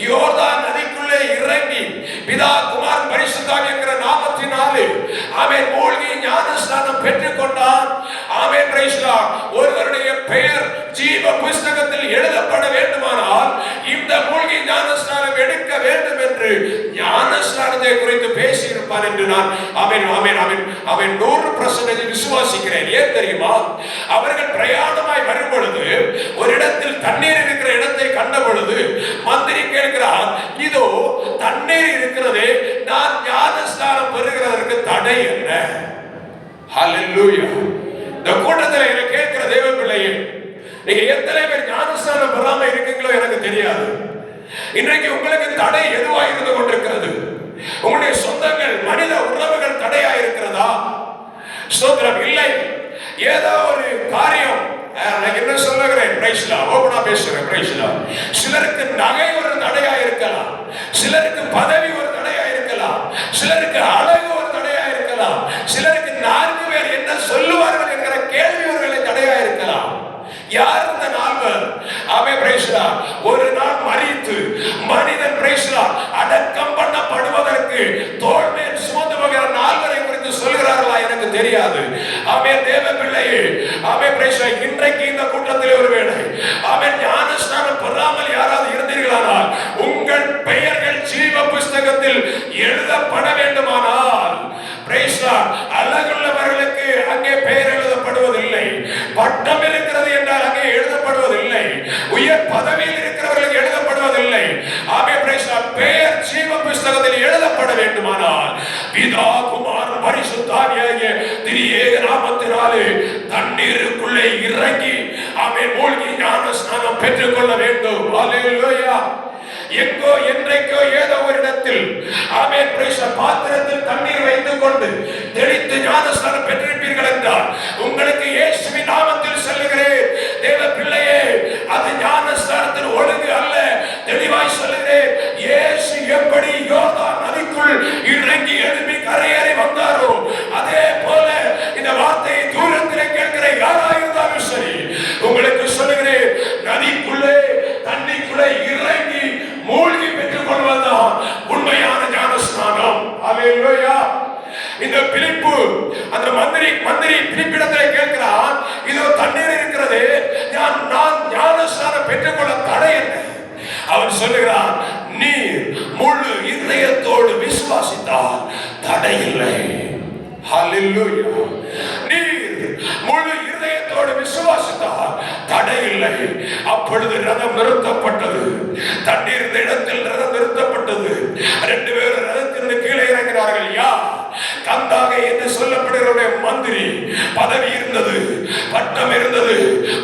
யோர்தான் நதிக்குள்ளே இறங்கி பிதா, குமார், பரிசுத்தாவி என்கிற நாமத்தினாலே மூழ்கி ஞானஸ்நானம் பெற்றுக் கொண்டார். ஒருவருடைய பெயர் ஜீவ புஸ்தகத்தில் எழுதப்பட வேண்டுமானால் இந்த மூழ்கி ஞானஸ்நானம் எடுக்க வேண்டும் என்று ஞானஸ்நானத்தை குறித்து பேசியிருப்பார் என்று நான் 100% விசுவாசிக்கிறேன். ஏன் தெரியுமா? அவர்கள் பிரயாணமாய் வரும் பொழுது ஒரு இடத்தில் தண்ணீர் இருக்கிற இடத்தை கண்ட பொழுது மந்திரி கேட்கிறார், இதோ தண்ணீர் இருக்கிறதே, நான் ஞானஸ்நானம் பெறுகிறதற்கு தடை என்ன? ஹல்லேலூயா. இந்த கூட்டத்தில் என்ன கேட்கிற தேவ பிள்ளையே, நீங்க எத்தனை பேர் ஞானஸ்நானம் பெறாம இருக்கீங்களோ எனக்கு தெரியாது. இன்றைக்கு உங்களுக்கு தடை எதுவா இருந்து கொண்டிருக்கிறது? உங்களுடைய சொந்தங்கள், மனித உறவுகள் தடையா இருக்கிறதா? ஸ்தோத்திரம். இல்லை, ஏதோ ஒரு காரியம். நான் என்ன சொல்லுகிறேன், பிரைஸ் தி லார்ட், ஓபனா பேசுறேன், பிரைஸ் தி லார்ட். சிலருக்கு நகை ஒரு தடையா இருக்கலாம், சிலருக்கு பதவி ஒரு தடையா இருக்கலாம், சிலருக்கு அழகு ஒரு தடையா இருக்கலாம், சிலருக்கு 4 பேர் என்ன சொல்லுவார்கள் என்கிற கேள்வி ஒருவேளை தடையா இருக்கலாம். யார் இந்த 4 பேர்? Price the Lord. ஒரு நாள் மரித்து மனிதன் பிரைஸ் தி லார்ட் அடக்கம் பண்ணப்படுவதற்கு தோள் மேல் சுமந்து போகிற 4 பேரை குறித்து சொல்கிறார்களா எனக்கு தெரியாது. தேவ பிள்ளையே, இன்றைக்கு இந்த கூட்டத்தில் ஒருவேளை அவன் ஞானஸ்நானம் பெறாமல் யாராவது இருந்தீர்களானால் உங்கள் பெயர்கள் ஜீவ புஸ்தகத்தில் எழுதப்பட வேண்டுமானால் அழகுள்ளவர்களுக்கு அங்கே பெயர் எழுதப்படுவதில்லை. பட்டம் இருக்கிறது என்றால் அங்கே எழுதப்படுவதில்லை. உயர் பதவியில் இருக்கிறவர்களுக்கு எழுதப்படுவதில்லை. பெயர் ஜீவ புஸ்தகத்தில் எழுதப்பட வேண்டுமானால் பிதா குமார் பரிசுத்த ஆவியாகிய திரியேக நாமத்தினாலே தண்ணீருக்குள்ளே இறங்கி மூழ்கி ஞான ஸ்நானம் பெற்றுக் கொள்ள வேண்டும். அல்லேலூயா. எங்கோ என்றைக்கோ ஏதோ ஒரு இடத்தில் பாத்திரத்தில் தண்ணீர் வைத்துக் கொண்டு தெளித்து ஞானஸ்நானம் பெற்றிருப்பீர்கள் என்றால் உங்களுக்கு இயேசுவின் நாமத்தில் சொல்லுகிறேன் தேவ பிள்ளையே, அது ஞானஸ்நானத்தின் ஒழுங்கு அல்ல. தெளிவாய் சொல்லுகிறேன், இயேசு எப்படி யோர்தான் நதிக்குள் இறங்கி எழுப்பி கரையேறி வந்தாரோ அதே போல இந்த வார்த்தையை தூரத்திலே கேட்கிற யாராயிருந்தாலும் சரி உங்களுக்கு சொல்லுகிறேன், நதிக்குள்ளே தண்ணிக்குள்ளே இறங்கி மூழ்கி பெற்றுக் கொள்வதுதான் உண்மையான ஞானஸ்நானம். அல்லேலூயா. இந்த பிலிப்பு அந்த மந்திரி பிலிப்பிடத்தில் கேட்கிறான், இதோ தண்ணீர் இருக்கிறது, நான் ஞானஸ்நானம் பெற்றுக்கொள்ள தடை என்ன? அவன் சொல்லுகிறான், நீர் முழு இதயத்தோடு விசுவாசித்தால் தடை இல்லை. ஹல்லேலூயா. நீர் முழு இதயத்தோடு விசுவாசித்தால் தடை இல்லை. அப்பொழுது ரதம் நிறுத்தப்பட்டது. தண்ணீர் இருந்த இடத்தில் ரதம் நிறுத்தப்பட்டது. 2 பேரும் ரதத்திலிருந்து கீழே இறங்கினார்கள். யார்? கந்தாக என்று சொல்லப்படுகிற மந்திரி. பதவி இருந்தது, பட்டம் இருந்தது,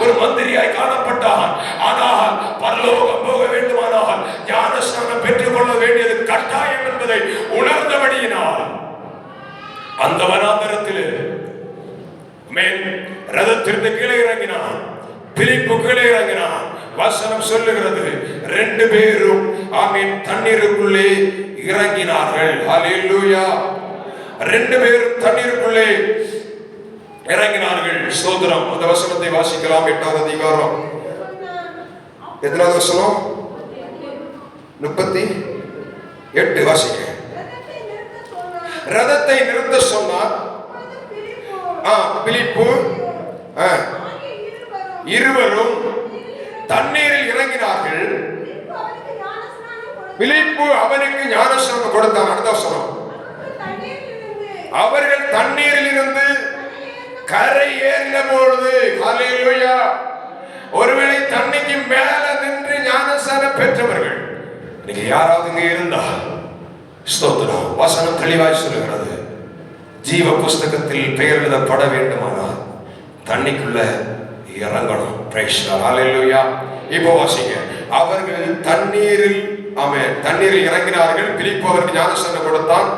ஒரு மந்திரியாய் காணப்பட்டான். ஆனால் பரலோகம் போக வேண்டுமானால் ஞானஸ்நானம் பெற்றுக் கொள்ள வேண்டியது கட்டாயம் என்பதை உணர்ந்தபடியினால் அந்த வனாந்தரத்தில் ரதத்திலிருந்து கீழே இறங்கினான். பிலிப்பு கீழே இறங்கினான். வசனம் சொல்லுகிறது, 2 பேரும் தண்ணீருக்குள்ளே இறங்கினார்கள். அல்லேலூயா. 2 பேரும் தண்ணீருக்குள்ளே இறங்கினார்கள். ஸ்தோத்திரம். அந்த வசனத்தை வாசிக்கலாம். 8வது அதிகாரம் எத்தனாவது வசனம்? 38 வாசிக்க. ரதத்தை நிறுத்த சொன்னார். பிலிப்பு இருவரும் தண்ணீரில் இறங்கினார்கள். பிலிப்பு அவனுக்கு ஞானஸ்நானம் கொடுத்தான். அடுத்த வசனம், அவர்கள் தண்ணீரில் இருந்து கரை ஏறின பொழுது, ஹல்லேலூயா, ஒருவேளை தண்ணிக்கு மேல நின்று ஞானஸ்நானம் பெற்றவர்கள் நீங்க யாராவது இங்க இருந்தா ஸ்தோத்திரம். வசனம் தெளிவாய் சொல்லுகிறது, ஜீவ புஸ்தகத்தில் பெயர் எழுதப்பட வேண்டுமானால் தண்ணிக்குள்ள இறங்கணும். Praise the lord. ஹல்லேலூயா. இப்போ வாசிங்க. அவர்கள் தண்ணீரில் தண்ணீரில் இறங்கினார்கள். பிலிப்பு அவருக்கு ஞானஸ்நானம் கொடுத்தான்.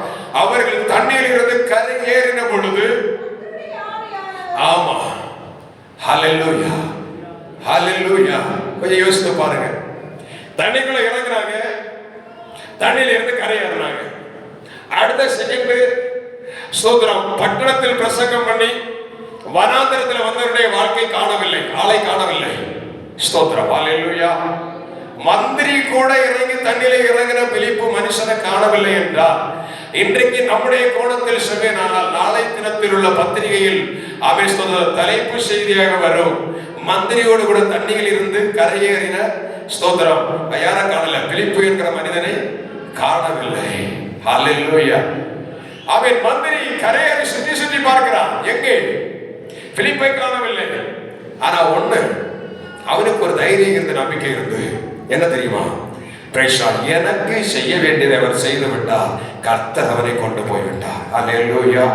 அவர்கள் தண்ணீரில் இருந்து கரை ஏறின பொழுது, ஆமா, ஹல்லேலூயா, ஹல்லேலூயா. கொஞ்சம் யோசித்து பாருங்க. தண்ணிக்குள்ள இறங்குறாங்க, தண்ணியில இருந்து கரை ஏறினாங்க. அடுத்த செகண்ட் ஸ்தோத்திரம், பட்டணத்தில் பிரசங்கம் பண்ணி வனாந்தரத்தில் வந்தவருடைய வாழ்க்கை காணவில்லை, ஆளை காணவில்லை. ஸ்தோத்திரம். ஹல்லேலூயா. மந்திரி கூட இறங்கி தண்ணியில இறங்கின பிலிப்பு மனுஷனை காணவில்லை என்றால், இன்றைக்கு நம்முடைய கோணத்தில் சொல்வேனால் நாளை தினத்தில் உள்ள பத்திரிகையில் தலைப்பு செய்தியாக வரும், மந்திரியோடு கூட தண்ணியில் இருந்து கரையேறின ஸ்தோத்திரம் யார காணல, பிலிப்பு என்கிற மனிதனை காணவில்லை. ஹல்லேலூயா. அவன் மந்திரி கரையேறி சுற்றி சுற்றி பார்க்கிறான். எங்கே? பிலிப்பை காணவில்லை. ஆனா ஒண்ணு, அவனுக்கு ஒரு தைரியம் இருந்து, நம்பிக்கை இருந்து. என்ன தெரியுமா? எனக்கு செய்ய வேண்டியதை அவர் செய்து விட்டார், கர்த்தர் அவரை கொண்டு போய்விட்டார். ஹல்லேலூயா,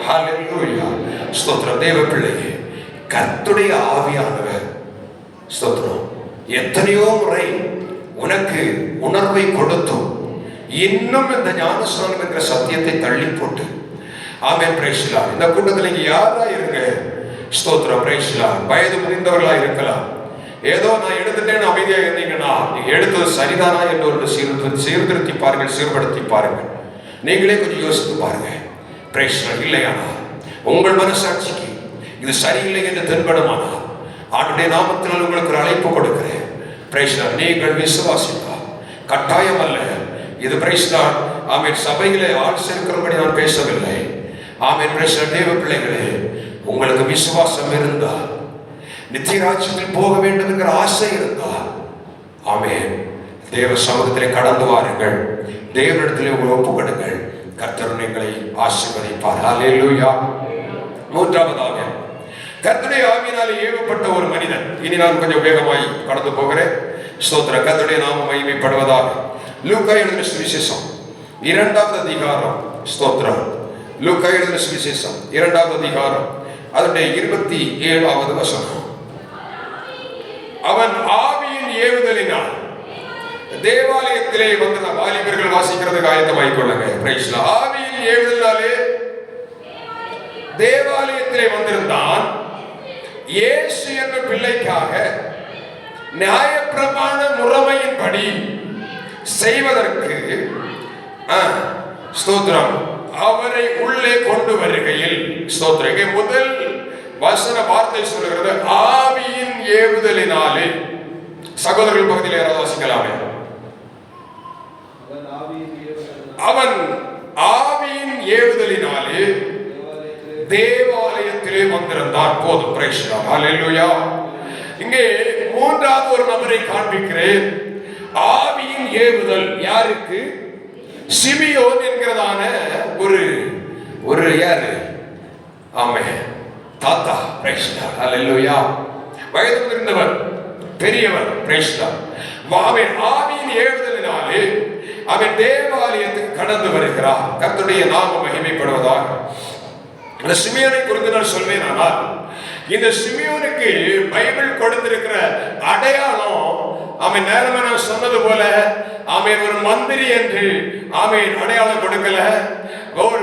ஹல்லேலூயா. ஸ்தோத்திரம். தேவ பிள்ளையே, கர்த்தருடைய ஆவியானவர் ஸ்தோத்திரம் எத்தனையோ முறை உனக்கு உணர்வை கொடுத்தும் இன்னும் இந்த ஞானஸ்நானம் என்கிற சத்தியத்தை தள்ளி போட்டு, ஆமென், பிரைஸ் தி லார்ட். இந்த கூட்டத்தில் நீங்க யாரா இருங்க ஸ்தோத்திரம், பிரைஸ் தி லார்ட். வயது முதிர்ந்தவர்களா இருக்கலாம். ஏதோ நான் எடுத்துட்டேன்னு அமைதியாக இருந்தீங்கன்னா, நீங்க எடுத்தது சரிதானா என்று ஒரு சீர்திருத்தி பாருங்கள், சீர்படுத்தி பாருங்கள். நீங்களே கொஞ்சம் யோசித்து பாருங்க. Price the Lord. இல்லையானா உங்கள் மனசாட்சிக்கு இது சரியில்லை என்று தென்படுமானா, ஆண்டுடைய நாமத்தில் உங்களுக்கு ஒரு அழைப்பு கொடுக்கிறேன். Praise the lord. நீங்கள் விசுவாசித்தால் கட்டாயம் அல்ல இது. Praise the lord. ஆமென். சபையிலே ஆள் சேர்க்கிறபடி நான் பேசவில்லை. ஆமென். Praise the lord. தேவ பிள்ளைகளே, உங்களுக்கு விசுவாசம் இருந்தால் நித்திய ராஜ்யத்தில் போக வேண்டும் என்கிற ஆசை இருந்தால் ஆமென், தேவ சமூகத்திலே கடந்து வாருங்கள், தேவனிடத்திலே உங்களை ஒப்புக்கொடுங்கள். கர்த்தர் எங்களை ஆசீர்வதிப்பார். ஹல்லேலூயா. மூன்றாவதாக, கர்த்தருடைய ஆவியினாலே ஏவப்பட்ட ஒரு மனிதன். இனி நான் கொஞ்சம் வேகமாய் கடந்து போகிறேன். ஸ்தோத்திரம். கர்த்தருடைய நாமம் மகிமைப்படுவதாக. லூக்கா எழுதின சுவிசேஷம் 2வது அதிகாரம். ஸ்தோத்திரம். லூக்கா எழுதின சுவிசேஷம் 2வது அதிகாரம் அதனுடைய 27வது வசனம். அவன் ஆவியின் ஏவுதலினால் தேவாலயத்திலே வந்து வாலிபர்கள் வாசிக்கிறதுக்கு ஆயத்தமாய் கொள்ளுங்க. Price the Lord. ஆவியின் ஏவுதலினாலே தேவாலயத்திலே வந்திருந்தான். இயேசு என்ற பிள்ளைக்காக நியாயப்பிரமாண முறைமையின்படி செய்வதற்கு ஸ்தோத்திரம் அவரை உள்ளே கொண்டு வருகையில், ஸ்தோத்திரம், முதல் வசன வார்த்தை சொல்லுகிறது ஆவியின் ஏவுதலினாலே. சகோதரர்கள் பகுதியில் யாராவது வாசிக்கலாமே. அவன் ஆவியின் ஏவுதலினாலே தேவாலயத்திலே வந்திருந்தான். போதும். Praise the lord. ஹல்லேலூயா. இங்கே மூன்றாவது ஒரு நபரை காண்பிக்கிறேன். ஆவியின் ஏவுதல் யாருக்கு? சிமியோன் என்கிறதான ஒரு யாரு? ஆமென், தாத்தா. Praise the lord. ஹல்லேலூயா. வயது முதிர்ந்தவர், பெரியவர். Praise the lord. ஆமென். ஆவியின் ஏவுதலினாலே அவன் தேவாலயத்துக்கு கடந்து வருகிறார். கர்த்தருடைய நாமம் மகிமைப்படுவதாக. இந்த சிமியோனை குறித்து நான் சொல்வேன். ஆனால் இந்த சிமியோனுக்கு பைபிள் கொடுத்திருக்கிற அடையாளம், அவன் நேரமே நான் சொன்னது போல, அவன் ஒரு மந்திரி என்று அவன் அடையாளம் கொடுக்கல,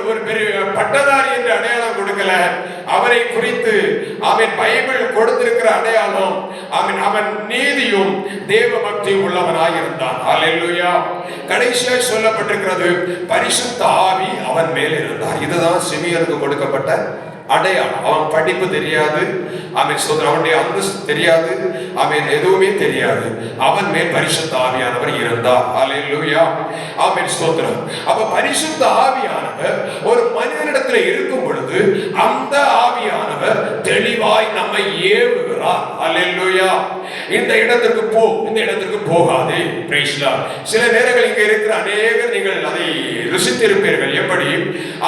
ஒரு பெரிய பட்டதாரி என்று அடையாளம் கொடுக்கல. அவரை குறித்து அவன் பைபிள் கொடுத்திருக்கிற அடையாளம், அவன் நீதியும் தேவ பக்தியும் உள்ளவனாய் இருந்தான். ஹல்லேலூயா. கடைசியாய் சொல்லப்பட்டிருக்கிறது பரிசுத்த ஆவி அவன் மேல் இருந்தார். இதுதான் சிமியோனுக்கு கொடுக்கப்பட்ட அடையாளம். அவன் படிப்பு தெரியாது, அவன் அவனுடைய அந்தஸ்து தெரியாது, அவன் எதுவுமே தெரியாது. அவன் மேல் பரிசுத்த ஆவியானவர் இருந்தார். ஹல்லேலூயா. ஆமென். ஸ்தோத்திரம். அப்ப பரிசுத்த ஆவியானவர் ஒரு மனிதனிடத்தில் இருக்கும் பொழுது அந்த ஆவியானவர் தெளிவாய் நம்மை ஏவுகிறார். ஹல்லேலூயா. இந்த இடத்திற்கு போ, இந்த இடத்திற்கு போகாதே. Price the Lord. சில நேரங்கள் இங்க இருக்கிற அநேகர் நீங்கள் அதை ருசித்திருப்பீர்கள். எப்படி?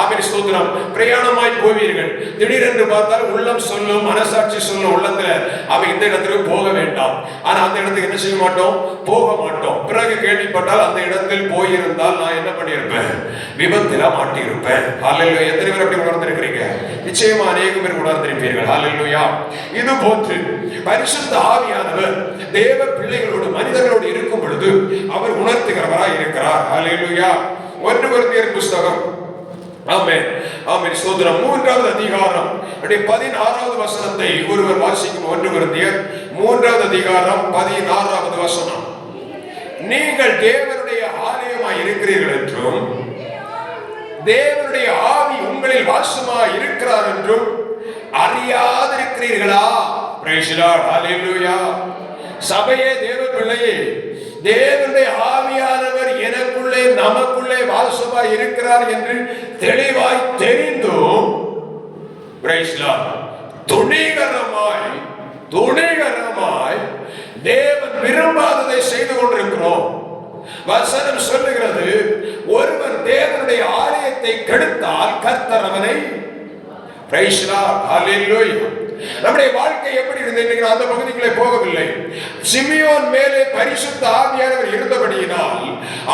ஆமென். ஸ்தோத்திரம். பிரயாணமாய் போவீர்கள், திடீரென்று பார்த்தால் உள்ளம் சொல்லும், மனசாட்சி சொல்லும் உள்ளத்துல அவன் இந்த இடத்துக்கு போக வேண்டாம். ஆனா அந்த இடத்துக்கு என்ன செய்ய மாட்டோம்? போக மாட்டோம். பிறகு கேள்விப்பட்டால் அந்த இடத்தில் போயிருந்தால் நான் என்ன பண்ணியிருப்பேன்? விபத்தில மாட்டியிருப்பேன். ஹல்லேலூயா. எத்தனை பேர் அப்படி உணர்ந்திருக்கிறீங்க? நிச்சயமா அநேக பேர் உணர்ந்திருப்பீர்கள். ஹல்லேலூயா. இது போன்று பரிசுத்த ஆவியானவர் தேவ பிள்ளைகளோடு மனிதர்களோடு இருக்கும் பொழுது அவர் உணர்த்துகிறவராய் இருக்கிறார். ஹல்லேலூயா. 1 கொரிந்தியர் புத்தகம், ஆமென், ஆமென், ஸ்தோத்திரம், 3வது அதிகாரம் 16வது வசனத்தை ஒருவர் வாசிக்கும். 1 கொரிந்தியர் 3வது அதிகாரம் 16வது வசனம். நீங்கள் தேவனுடைய ஆலயமாய் இருக்கிறீர்கள் என்றும் தேவனுடைய ஆவி உங்களில் வாசமாய் இருக்கிறார் என்றும் அறியாதிருக்கிறீர்களா? Price the lord. ஹல்லேலூயா. சபையே, தேவ பிள்ளையே, தேவனுடைய ஆவியானவர் எனக்குள்ளே நமக்குள்ளே வாசமாய் இருக்கிறார் என்று தெளிவாய் தெரிந்தும் பிரைஸ் தி லார்ட் துணிகரமாய் தேவன் விரும்பாததை செய்து கொண்டிருக்கிறோம். வசனம் சொல்லுகிறது, ஒருவன் தேவனுடைய ஆலயத்தை கெடுத்தால் கர்த்தர் அவனை. Praise the lord. ஹல்லேலூயா. நம்முடைய வாழ்க்கை எப்படி இருந்தது? அந்த பகுதிக்குள்ளே போகவில்லை. சிமியோன் மேலே பரிசுத்த ஆவியானவர் இருந்தபடியினால்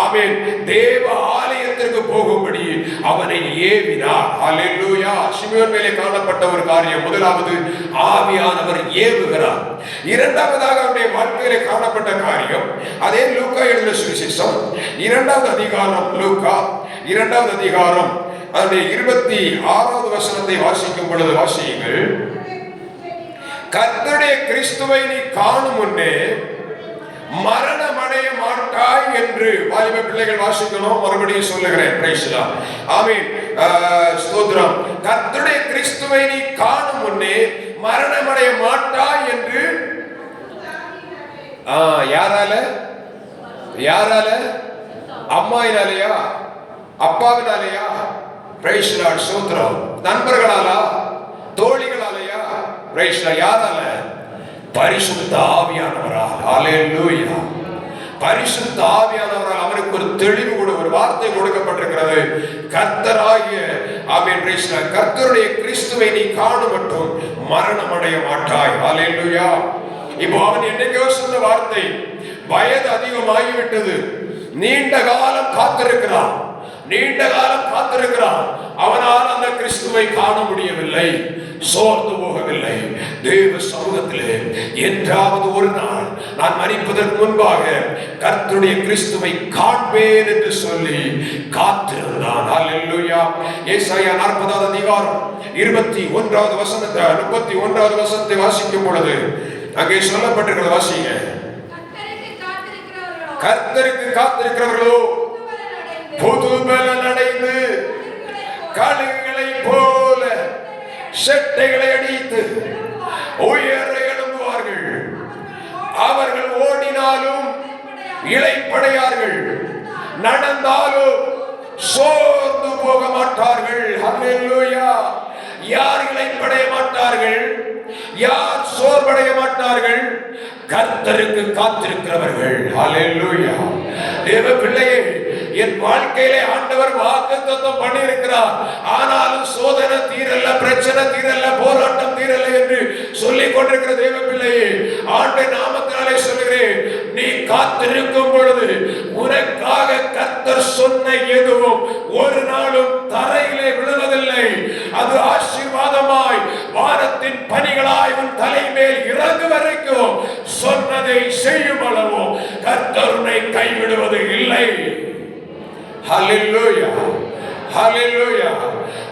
ஆமென், தேவ ஆலயத்திற்கு போகும்படி அவனை ஏவினார். ஹல்லேலூயா. சிமியோன் மேலே காணப்பட்ட ஒரு காரியம், முதலாவது ஆவியானவர் ஏவுகிறார். இரண்டாவதாக அவருடைய வாழ்க்கையிலே காணப்பட்ட காரியம், அதே லூக்கா எழுதின சுவிசேஷம் 2வது அதிகாரம், லூக்கா 2வது அதிகாரம் அதனுடைய 26வது வசனத்தை வாசிக்கும் பொழுது வாசியுங்கள். கர்த்தருடைய கிறிஸ்துவை நீ காணும் முன்னே மரணம் அடைய மாட்டாய் என்று வாலிப பிள்ளைகள் வாசிக்கணும். மறுபடியும் சொல்லுகிறேன். Praise the lord. ஆமென். ஸ்தோத்திரம். கர்த்தருடைய கிறிஸ்துவை நீ காணும் முன்னே மரணம் அடைய மாட்டாய் என்று யாரால? அம்மாயினாலேயா? அப்பாவினாலேயா? Praise the lord. ஸ்தோத்திரம். நண்பர்களாலா? தோழிகளாலேயா? Praise the lord. யாரால? பரிசுத்த ஆவியானவரால். ஹல்லேலூயா. பரிசுத்த ஆவியானவரால் அவருக்கு ஒரு தெளிவு கூட ஒரு வார்த்தை கொடுக்கப்பட்டிருக்கிறது. கர்த்தராகிய கர்த்தருடைய கிறிஸ்துவை நீ காணும் மட்டும் மரணம் அடைய மாட்டாய். ஹல்லேலூயா. இப்போ அவன் என்னைக்கோ சொன்ன வார்த்தை, வயது அதிகமாகிவிட்டது, நீண்ட காலம் காத்திருக்கிறான், நீண்ட காலம் காத்திருக்கிறான். அவனால் அந்த கிறிஸ்துவை காண முடியவில்லை, சோர்ந்து போகவில்லை. தேவ சமூகத்திலே என்றாவது ஒரு நாள் நான் மரிப்பதற்கு முன்பாக கர்த்தருடைய கிறிஸ்துவை காண்பேன் என்று சொல்லி காத்திருந்தான். ஹல்லேலூயா. ஏசாயா 40வது அதிகாரம் 21வது வசனத்தை 31வது வசனத்தை வாசிக்கும் பொழுது அங்கே சொல்லப்பட்டிருக்கிறது. வாசிங்க. கர்த்தருக்கு காத்திருக்கிறவர்களோ புது பலன் அடைந்து கழுகுகளை போல செட்டைகளை அடித்து உயர எழும்புவார்கள். அவர்கள் ஓடினாலும் இளைப்படையார்கள், நடந்தாலும் சோர்ந்து போக மாட்டார்கள். ஹல்லேலூயா. யார் இளைப்படைய மாட்டார்கள்? யார் சோர்வடைய மாட்டார்கள்? கர்த்தருக்கு காத்திருக்கிறவர்கள். ஹல்லேலூயா. தேவ பிள்ளையே, என் வாழ்க்கையிலே ஆண்டவர் வாக்குத்தத்தம் பண்ணி இருக்கிறார். ஆனாலும் சோதனை தீரல்ல, பிரச்சனை தீரல்ல, போராட்டம் தீரல்ல என்று சொல்லிக் கொண்டிருக்கிற தேவ பிள்ளையே, ஆண்டை நாமத்தினாலே சொல்லுகிறேன், நீ காத்திருக்கும் பொழுது உனக்காக கர்த்தர் சொன்ன எதுவும் ஒரு நாளும் தரையிலே விழுவதில்லை. அது ஆசீர்வாதமாய் வானத்தின் பனிகளாய் உன் தலைமேல் இறங்கு வரைக்கும் சொன்னதை செய்யும் அளவோ கர்த்தர் உன்னை கைவிடுவது இல்லை. ஹல்லேலூயா. ஹல்லேலூயா.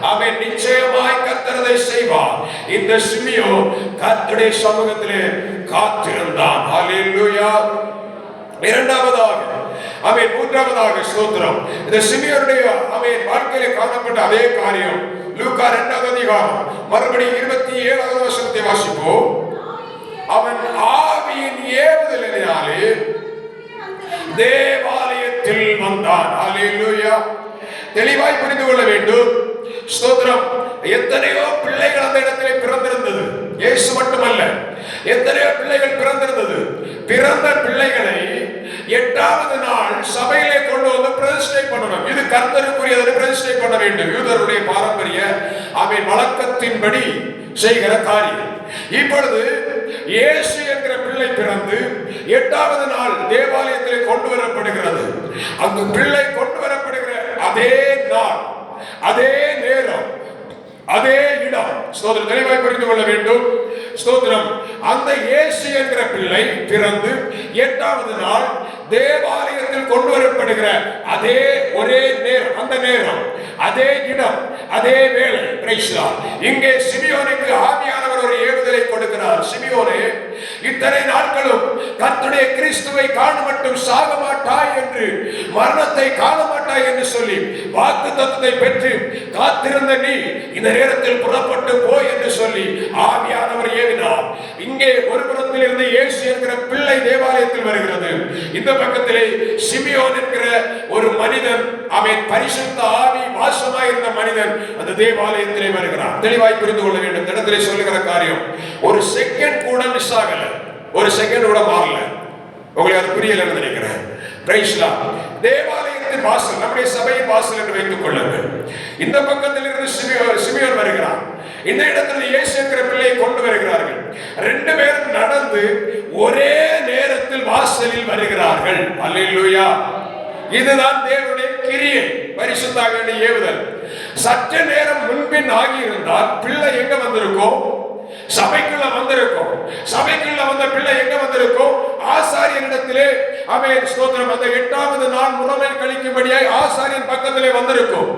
அவன் நிச்சயமாய் கர்த்தரை செய்வார். இந்த சிமியோன் கர்த்தருடைய சமூகத்திலே காத்திருந்தான். ஹல்லேலூயா. இரண்டாவதாக மூன்றாவதாக ஸ்தோத்திரம், இந்த சிமியோனுடைய வாழ்க்கையிலே காணப்பட்ட அதே காரியம் லூக்கா 2வது அதிகாரம் மறுபடியும் 27வது வசனத்தை வாசிப்போம். அவன் ஆவியின் ஏவுதலினாலே தேவாலயத்தில் வந்தான். ஹல்லேலூயா. தெளிவாய் புரிந்து கொள்ள வேண்டும். ஸ்தோத்திரம். எத்தனையோ பிள்ளைகள் அந்த இடத்திலே பிறந்திருந்தது. இயேசு மட்டுமல்ல, எத்தனையோ பிள்ளைகள் பிறந்திருந்தது. பிறந்த பிள்ளைகளை 8வது நாள் சபையிலே கொண்டு வந்து பிரதிஷ்டை பண்ணணும். இது கர்த்தருக்குரியதை பிரதிஷ்டை பண்ண வேண்டும். யூதருடைய பாரம்பரிய வழக்கத்தின்படி செய்கிற காரியம். இப்பொழுது இயேசு என்கிற பிள்ளை பிறந்து 8வது நாள் தேவாலயத்திலே கொண்டு வரப்படுகிறது. அந்த பிள்ளை கொண்டு வரப்படுகிற அதே நாள், அதே நேரம், அதே இடம். ஸ்தோத்திரம். தெளிவாய் புரிந்து கொள்ள வேண்டும். ஸ்தோத்திரம். அந்த இயேசு என்கிற பிள்ளை பிறந்து 8வது நாள் தேவாலயத்தில் கொண்டு வரப்படுகிற அதே ஒரே நேரம், அந்த நேரம், அதே இடம், அதே வேளை. இங்கே சிமியோனுக்கு ஆவியானவர் ஒரு ஏவுதலை கொடுக்கிறார். சிமியோனே, இத்தனை நாட்களும் கர்த்தருடைய கிறிஸ்துவை காண மட்டும் சாக மாட்டாய் என்று, மரணத்தை காண மாட்டாய் என்று சொல்லி வாக்குத்தத்தத்தை பெற்று காத்திருந்த நீ இந்த நேரத்தில் புறப்பட்டு போய் என்று சொல்லி ஆவியானவர் ஏவினார். இங்கே ஒரு புறத்தில் இருந்து இயேசு என்கிற பிள்ளை தேவாலயத்தில் வருகிறது. இந்த பக்கத்திலே சிமியோன் என்கிற ஒரு மனிதன், அவன் பரிசுத்த ஆவி வாசமாய் இருந்த மனிதன் அந்த தேவாலயத்திலே வருகிறான். தெளிவாய் புரிந்து கொள்ள வேண்டும். இடத்திலே சொல்லுகிற காரியம் ஒரு செகண்ட் கூட மிஸ் ஆகல, ஒரு செகண்ட் கூட மாறல. உங்களுக்கு அது புரியல நினைக்கிறேன். தேவாலயத்தின் வாசல், நம்முடைய சபையின் வாசல் என்று வைத்துக் கொள்ளுங்கள். இந்த பக்கத்தில் இருந்து சிமியோன் வருகிறான். இந்த இடத்தில் இயேசு என்கிற பிள்ளையை கொண்டு வருகிறார்கள். 2 பேரும் நடந்து ஒரே நேரத்தில் வாசலில் வருகிறார்கள். அல்லேலூயா. இதுதான் தேவனுடைய கிரியை, பரிசுத்த ஆவியின் ஏவுதல். சற்று நேரம் முன்பின் ஆகி இருந்தால் பிள்ளை எங்க வந்திருக்கும்? சபைக்குள்ள வந்திருக்கும். சபைக்குள்ள வந்த பிள்ளை எங்க வந்திருக்கும்? ஆசாரியனிடத்திலே. ஆமென். ஸ்தோத்திரம். அந்த 8வது நாள் முறைமை கழிக்கும்படியாய் ஆசாரியன் பக்கத்திலே வந்திருக்கும்.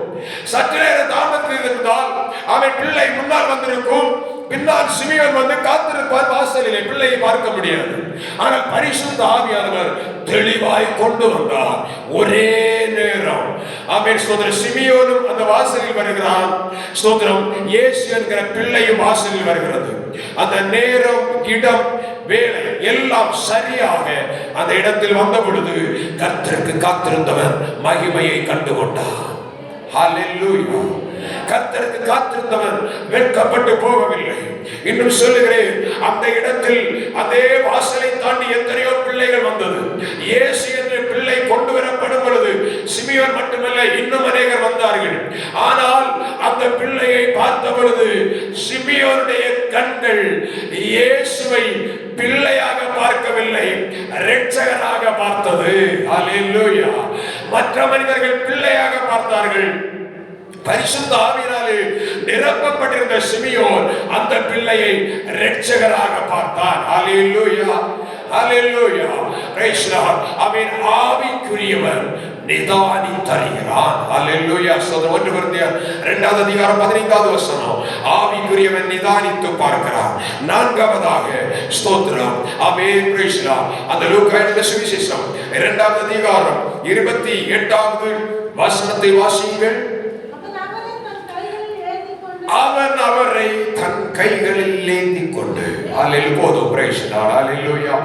சற்று நேரம் தாமதத்தில் இருந்தால் அவன் பிள்ளை முன்னால் வந்திருக்கும். பின்னால் சிமியோன் வந்து காத்திருப்பார் வாசலிலே. பிள்ளையை பார்க்க முடியாது. ஆனால் பரிசுத்த ஆவியானவர் தெளிவாய் கொண்டு வந்தார். ஒரே நேரம். ஆமென். ஸ்தோத்திரம். சிமியோனும் அந்த வாசலில் வருகிறான். ஸ்தோத்திரம். இயேசு என்கிற பிள்ளையும் வாசலில் வருகிறது. அந்த நேரம், இடம், வேலை எல்லாம் சரியாக அந்த இடத்தில் வந்த பொழுது கர்த்தருக்கு காத்திருந்தவர் மகிமையை கண்டுகொண்டார். ஹல்லேலூயா. கர்த்தருக்கு காத்திருந்தவர் வெட்கப்பட்டு போகவில்லை. இன்னும் சொல்லுகிறேன், அந்த இடத்தில் அதே வாசலை தாண்டி எத்தனையோ பிள்ளைகள் வந்தது. இயேசு என்ற பிள்ளை கொண்டு வரப்படும் பொழுது சிமியோன் மட்டுமல்ல, இன்னும் அநேகர் வந்தார்கள். ஆனால் அந்த பிள்ளையை பார்த்த பொழுது சிமியோனுடைய கண்கள் இயேசுவை பிள்ளையாக பார்க்கவில்லை, இரட்சகராக பார்த்தது. அல்லேலூயா. மற்ற மனிதர்கள் பிள்ளையாக பார்த்தார்கள். பரிசுத்த ஆவியினாலே நிரப்பப்பட்டிருந்த சிமியோன் அந்த பிள்ளையை இரட்சகராக பார்த்தான். அல்லேலூயா, அல்லேலூயா, பிரைஸ் தி லார்ட். அவன் ஆவிக்குரியவன் நிதானித்தறிகிறான். அல்லேலூயா. சோதர 1 கொரிந்தியர் 2வது அதிகாரம் 15வது வசனம். ஆவிக்குரியவன் நிதானித்து பார்க்கிறான். 4வதாக ஸ்தோத்திரம். ஆமென். Praise the lord. அந்த லூக்கா எழுதின சுவிசேஷம் 2வது அதிகாரம் 28வது வசனத்தை வாசியுங்கள். அவன் அவரை தன் கைகளில் ஏந்தி கொண்டு, போதும். Praise the lord. அல்லேலூயா.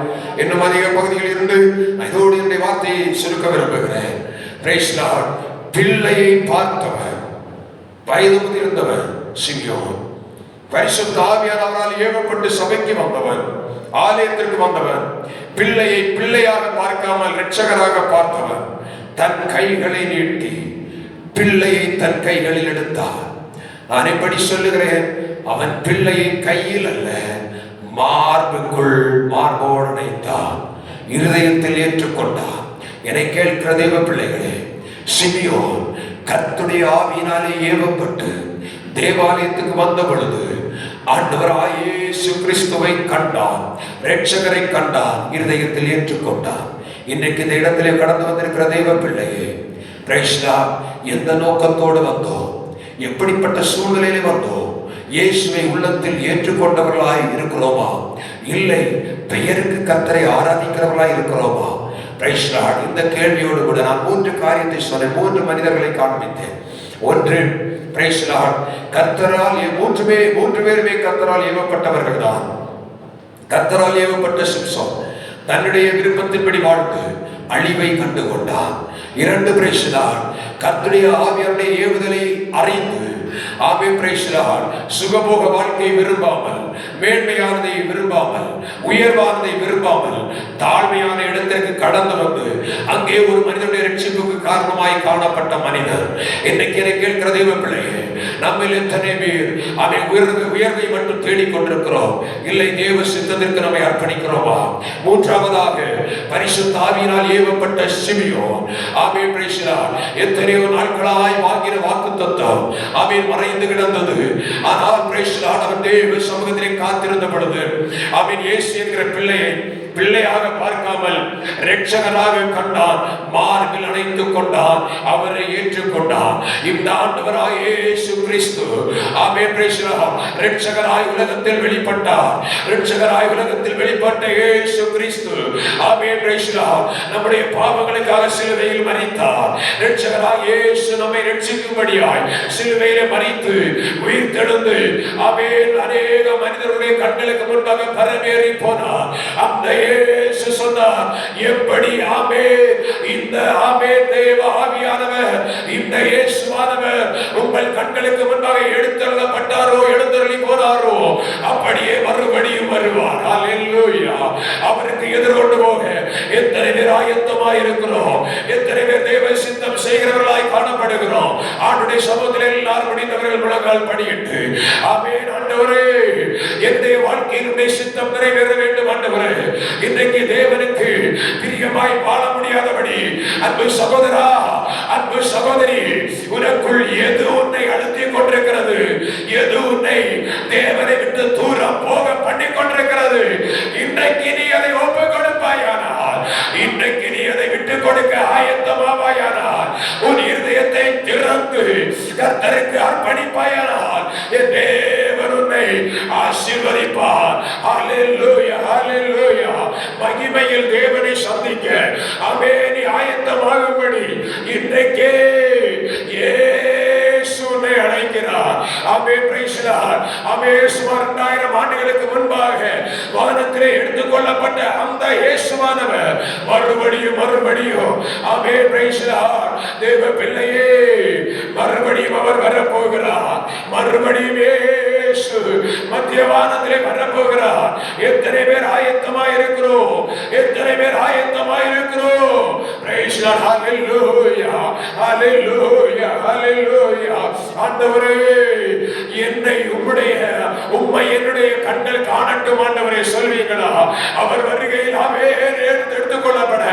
இன்னும் அதிக பகுதிகளில் இருந்து இதோடு இந்த வார்த்தையை சுருக்க விரும்புகிறேன். Praise the lord. பிள்ளையை பார்த்தவர், வயது முதிர்ந்தவர் சிமியோன். பரிசுத்த ஆவியானவரால் ஏவப்பட்டு சபைக்கு வந்தவன், ஆலயத்திற்கு வந்தவன். பிள்ளையை பிள்ளையாக பார்க்காமல் இரட்சகராக பார்த்தவன். தன் கைகளை நீட்டி பிள்ளையை தன் கைகளில் எடுத்தான். நான் எப்படி சொல்லுகிறேன், அவன் பிள்ளையை கையில் அல்ல, மார்புக்குள் மார்போடு அணைத்தான், இருதயத்தில் ஏற்றுக்கொண்டான். என்னை கேட்கிற தேவ பிள்ளைகளே, சிமியோன் கர்த்தருடைய ஆவியினாலே ஏவப்பட்டு தேவாலயத்துக்கு வந்த பொழுது ஆண்டவராகிய இயேசு கிறிஸ்துவை கண்டான், இரட்சகரை கண்டான், இருதயத்தில் ஏற்றுக்கொண்டான். இன்றைக்கு இந்த இடத்திலே கடந்து வந்திருக்கிற தேவ பிள்ளையே, பிரைஸ் தி லார்ட். எந்த நோக்கத்தோடு வந்தோம், எப்படிப்பட்ட சூழ்நிலையிலே வந்தோம்? இயேசுவை உள்ளத்தில் ஏற்றுக்கொண்டவர்களாய் இருக்கிறோமா? இல்லை, பெயருக்கு கர்த்தரை ஆராதிக்கிறவர்களாய் இருக்கிறோமா? Price the Lord. இந்த கேள்வியோடு கூட நான் 3 காரியத்தை சொன்னேன். 3 மனிதர்களை காண்பித்தேன். ஒன்று, பிரைஸ் தி லார்ட், கர்த்தரால் 3 பேருமே கர்த்தரால் ஏவப்பட்டவர்கள் தான். கர்த்தரால் ஏவப்பட்ட சிம்சோன் தன்னுடைய விருப்பத்தின்படி வாழ்ந்து அழிவை கண்டு கொண்டான். 2, பிரைஸ் தி லார்ட், கர்த்தருடைய ஆவியானுடைய ஏவுதலை அறிந்து, ஆமென், பிரைஸ் தி லார்ட், சுகபோக வாழ்க்கையை விரும்பாமல், மேன்மையானதை விரும்பாமல், உயர்வானதை விரும்பாமல் தாழ்மையான இடத்திற்கு கடந்து வந்து அங்கே ஒரு மனிதனுடைய ரட்சிப்புக்கு காரணமாய் காணப்பட்ட மனிதர். இன்னைக்கு என்னை கேட்கிற தேவ பிள்ளையே, நம்மில் எத்தனை பேர் அதை உயர்வை மட்டும் தேடிக் கொண்டிருக்கிறோம்? இல்லை, தேவ சித்தத்திற்கு நம்மை அர்ப்பணிக்கிறோமா? 3வதாக பரிசுத்த ஆவியினால் ஏவப்பட்ட சிமியோன், ஆமென், பிரைஸ் தி லார்ட், எத்தனையோ நாட்களாய் வாங்கின வாக்குத்தத்தம் ஆமென் மறைந்து கிடந்தது. ஆனால் பிரைஸ் தி லார்ட், அவன் தேவ சமூகத்திலே காத்திருந்த பொழுது ஆமென் இயேசு என்கிற பிள்ளையை பிள்ளையாக பார்க்காமல் இரட்சகராக கண்டான், மார்பில் அணைத்துக் கொண்டான், அவரை ஏற்றுக்கொண்டான். இந்த ஆண்டவராய் இயேசு கிறிஸ்து ஆமென், பிரைஸ் தி லார்ட், இரட்சகராய் உலகத்தில் வெளிப்பட்டார். இரட்சகராய் உலகத்தில் வெளிப்பட்ட இயேசு கிறிஸ்து ஆமென், பிரைஸ் தி லார்ட், நம்முடைய பாவங்களுக்காக சிலுவையில் மரித்தார். இரட்சகராய் இயேசு நம்மை ரட்சிக்கும்படியாய் சிலுவையிலே மரித்து உயிர்த்தெழுந்து ஆமென் அநேக மனிதருடைய கண்களுக்கு முன்பாக பரமேறி போனார். அந்த இயேசு சொன்னார், எப்படி ஆமென் இந்த ஆமென் தேவ ஆவியானவர், இந்த இயேசுவானவர் உங்கள் கண்களுக்கு முன்பாக எடுத்துள்ளப்பட்டாரோ, எழுந்தருளி போனாரோ, அப்படியே மறுபடியும் வருவார். அல்லேலூயா. அவருக்கு எதிர்கொண்டு போக எத்தனை பேர் ஆயத்தமாய் இருக்கிறோம்? எத்தனை பேர் தேவ சித்தம் செய்கிறவர்களாய் காணப்படுகிறோம்? ஆண்டுடைய சமூகத்தில் எல்லாரும் முடிந்தவர்கள் முழங்கால் படியிட்டு ஆமென், ஆண்டவரே என்னுடைய வாழ்க்கையினுடைய சித்தம் நிறைவேற வேண்டும். ஆண்டவரே, இன்றைக்கு தேவனுக்கு பிரியமாய் வாழ முடியாதபடி அன்பு சகோதரா, அன்பு சகோதரி, உனக்குள் எது உன்னை அழுத்திக் கொண்டிருக்கிறது? எது உன்னை தேவனை விட்டு தூரம் போக பண்ணி கொண்டிருக்கிறது? இன்றைக்கு நீ அதை ஒப்புக் கொடுப்பாயானால், இன்றைக்கு நீ அதை விட்டுக் கொடுக்க ஆயத்தமாவாயானால், உன் இருதயத்தை திறந்து கர்த்தருக்கு அர்ப்பணிப்பாயானால், என் தேவன் உன்னை ஆசீர்வதிப்பார். ஹல்லேலூயா, ஹல்லேலூயா. மகிமையில் தேவனை சந்திக்க ஆமென் நீ ஆயத்தமாகும்படி இன்றைக்கே இயேசு உன்னை அழைக்கிறார். ஆமென், பிரைஸ் தி லார்ட். ஆமென். சுமார் 2000 ஆண்டுகளுக்கு முன்பாக வானத்திலே எடுத்துக்கொள்ளப்பட்ட அந்த இயேசுவானவர் மறுபடியும் ஆமென், பிரைஸ் தி லார்ட், தேவ பிள்ளையே, மறுபடியும் அவர் வரப்போகிறார். மறுபடியும் இயேசு மத்திய வானத்திலே வரப்போகிறார். எத்தனை பேர் ஆயத்தமாய் இருக்கிறோம்? எத்தனை பேர் ஆயத்தமாய் இருக்கிறோம்? Praise the Lord. Hallelujah, hallelujah, hallelujah. ஆண்டவரே, என்னை உம்மை என்னுடைய கண்கள் காணட்டும் ஆண்டவரே சொல்வீங்களா? அவர் வருகையில் எடுத்துக் கொள்ளப்பட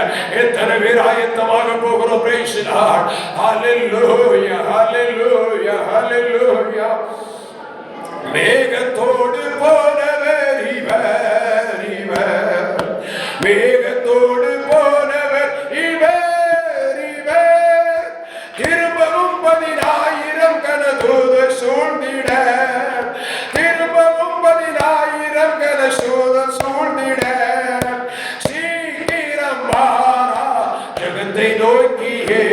எத்தனை பேர் ஆயத்தமாக போகிறோம்? Praise the Lord. Hallelujah, hallelujah, hallelujah. மேகத்தோடு போனவர் இவர், மேகத்தோடு போனவர் இவர், திரும்பவும் 10,000 கனதூதர் சூழ்ந்திட, திரும்பவும் 10,000 கனதூதர் சூழ்ந்திட, சீக்கிரம் வாரா ஜகத்தை நோக்கியே,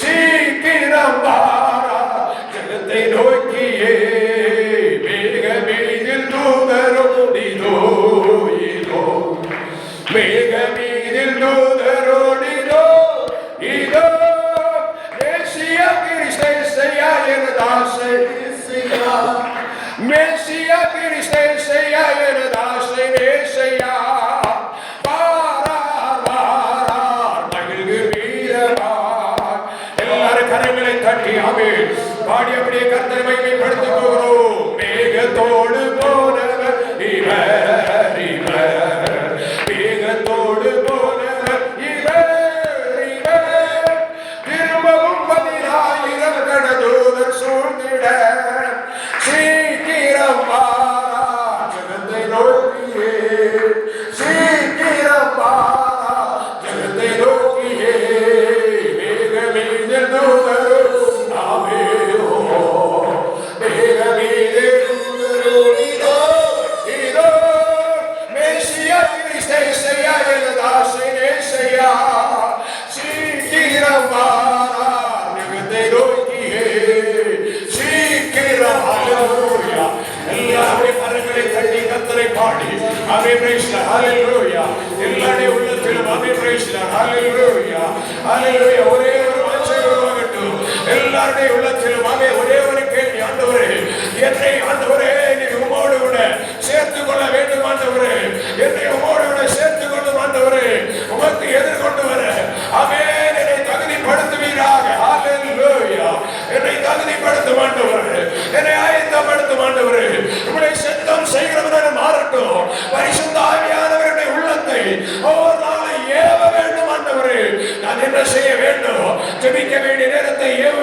சீக்கிரம் வாரா ஜகத்தை நோக்கியே, மேகமீதில் தூதரோடிதோ, மேகமீதில் தூதரோடிதோ, இதோ மேசியா கிறிஸ்தேசையா எனதாசை, மேசியா கிறிஸ்தேசையா எனதாசை நேசையா, வாரார் வாரார் மகிழ்வு வீரவார். எல்லாரும் கரங்களை தட்டி ஆமென் பாடி அப்படியே கர்த்தரை மகிமைப்படுத்த போகிறோம். மேகத்தோடு போனவர் இவர், மேகத்தோடு போனவர் இவர், திரும்பவும் 10,000 கனதூதர் சூழ்ந்திட, சீக்கிரம் வாரா ஜகத்தை நோக்கியே, சீக்கிரம் வாரா ஜகத்தை நோக்கியே, மேகமீதில் தூதர் ஆமென், மேகமீதில் தூதர் இதோ, இதோ மேசியா கிறிஸ்தேசையா எனதாசை நேசையா, சீக்கிரம் வாரா ஜகத்தை நோக்கியே, சீக்கிரம். ஹல்லேலூயா. எல்லாரும் கரங்களை தட்டி கர்த்தரை பாடி ஆமென். Praise the lord. ஹல்லேலூயா. எல்லாருடைய உள்ளத்திலும் ஆமென். Praise the lord. ஹல்லேலூயா, ஹல்லேலூயா. ஒரே ஒரு வாஞ்சை உருவாகட்டும் எல்லாருடைய உள்ளத்திலும். ஆமென். ஒரே ஒரு கேள்வி, ஆண்டவரே என்னை ஆண்டவரே நீர் உம்மோடு கூட சேர்த்துக் கொள்ள வேண்டும் ஆண்டவரே, என்னை உம்மோடு கூட சேர்த்துக் கொள்ளும் ஆண்டவரே, உமக்கு எதிர்கொண்டு வர ஆமென் என்னை தகுதிப்படுத்துவீராக. ஹல்லேலூயா. என்னை தகுதிப்படுத்தும் ஆண்டவரே, என்னை ஆயத்தப்படுத்தும் ஆண்டவரே, உம்முடைய சித்தம் செய்கிறவராக மாறட்டும். பரிசுத்த ஆவியானவருடைய உள்ளத்தை ஒவ்வொரு நாளும் ஏவ வேண்டும் ஆண்டவரே. நான் என்ன செய்ய வேண்டும்? ஜெபிக்க வேண்டிய நேரத்தை ஏவ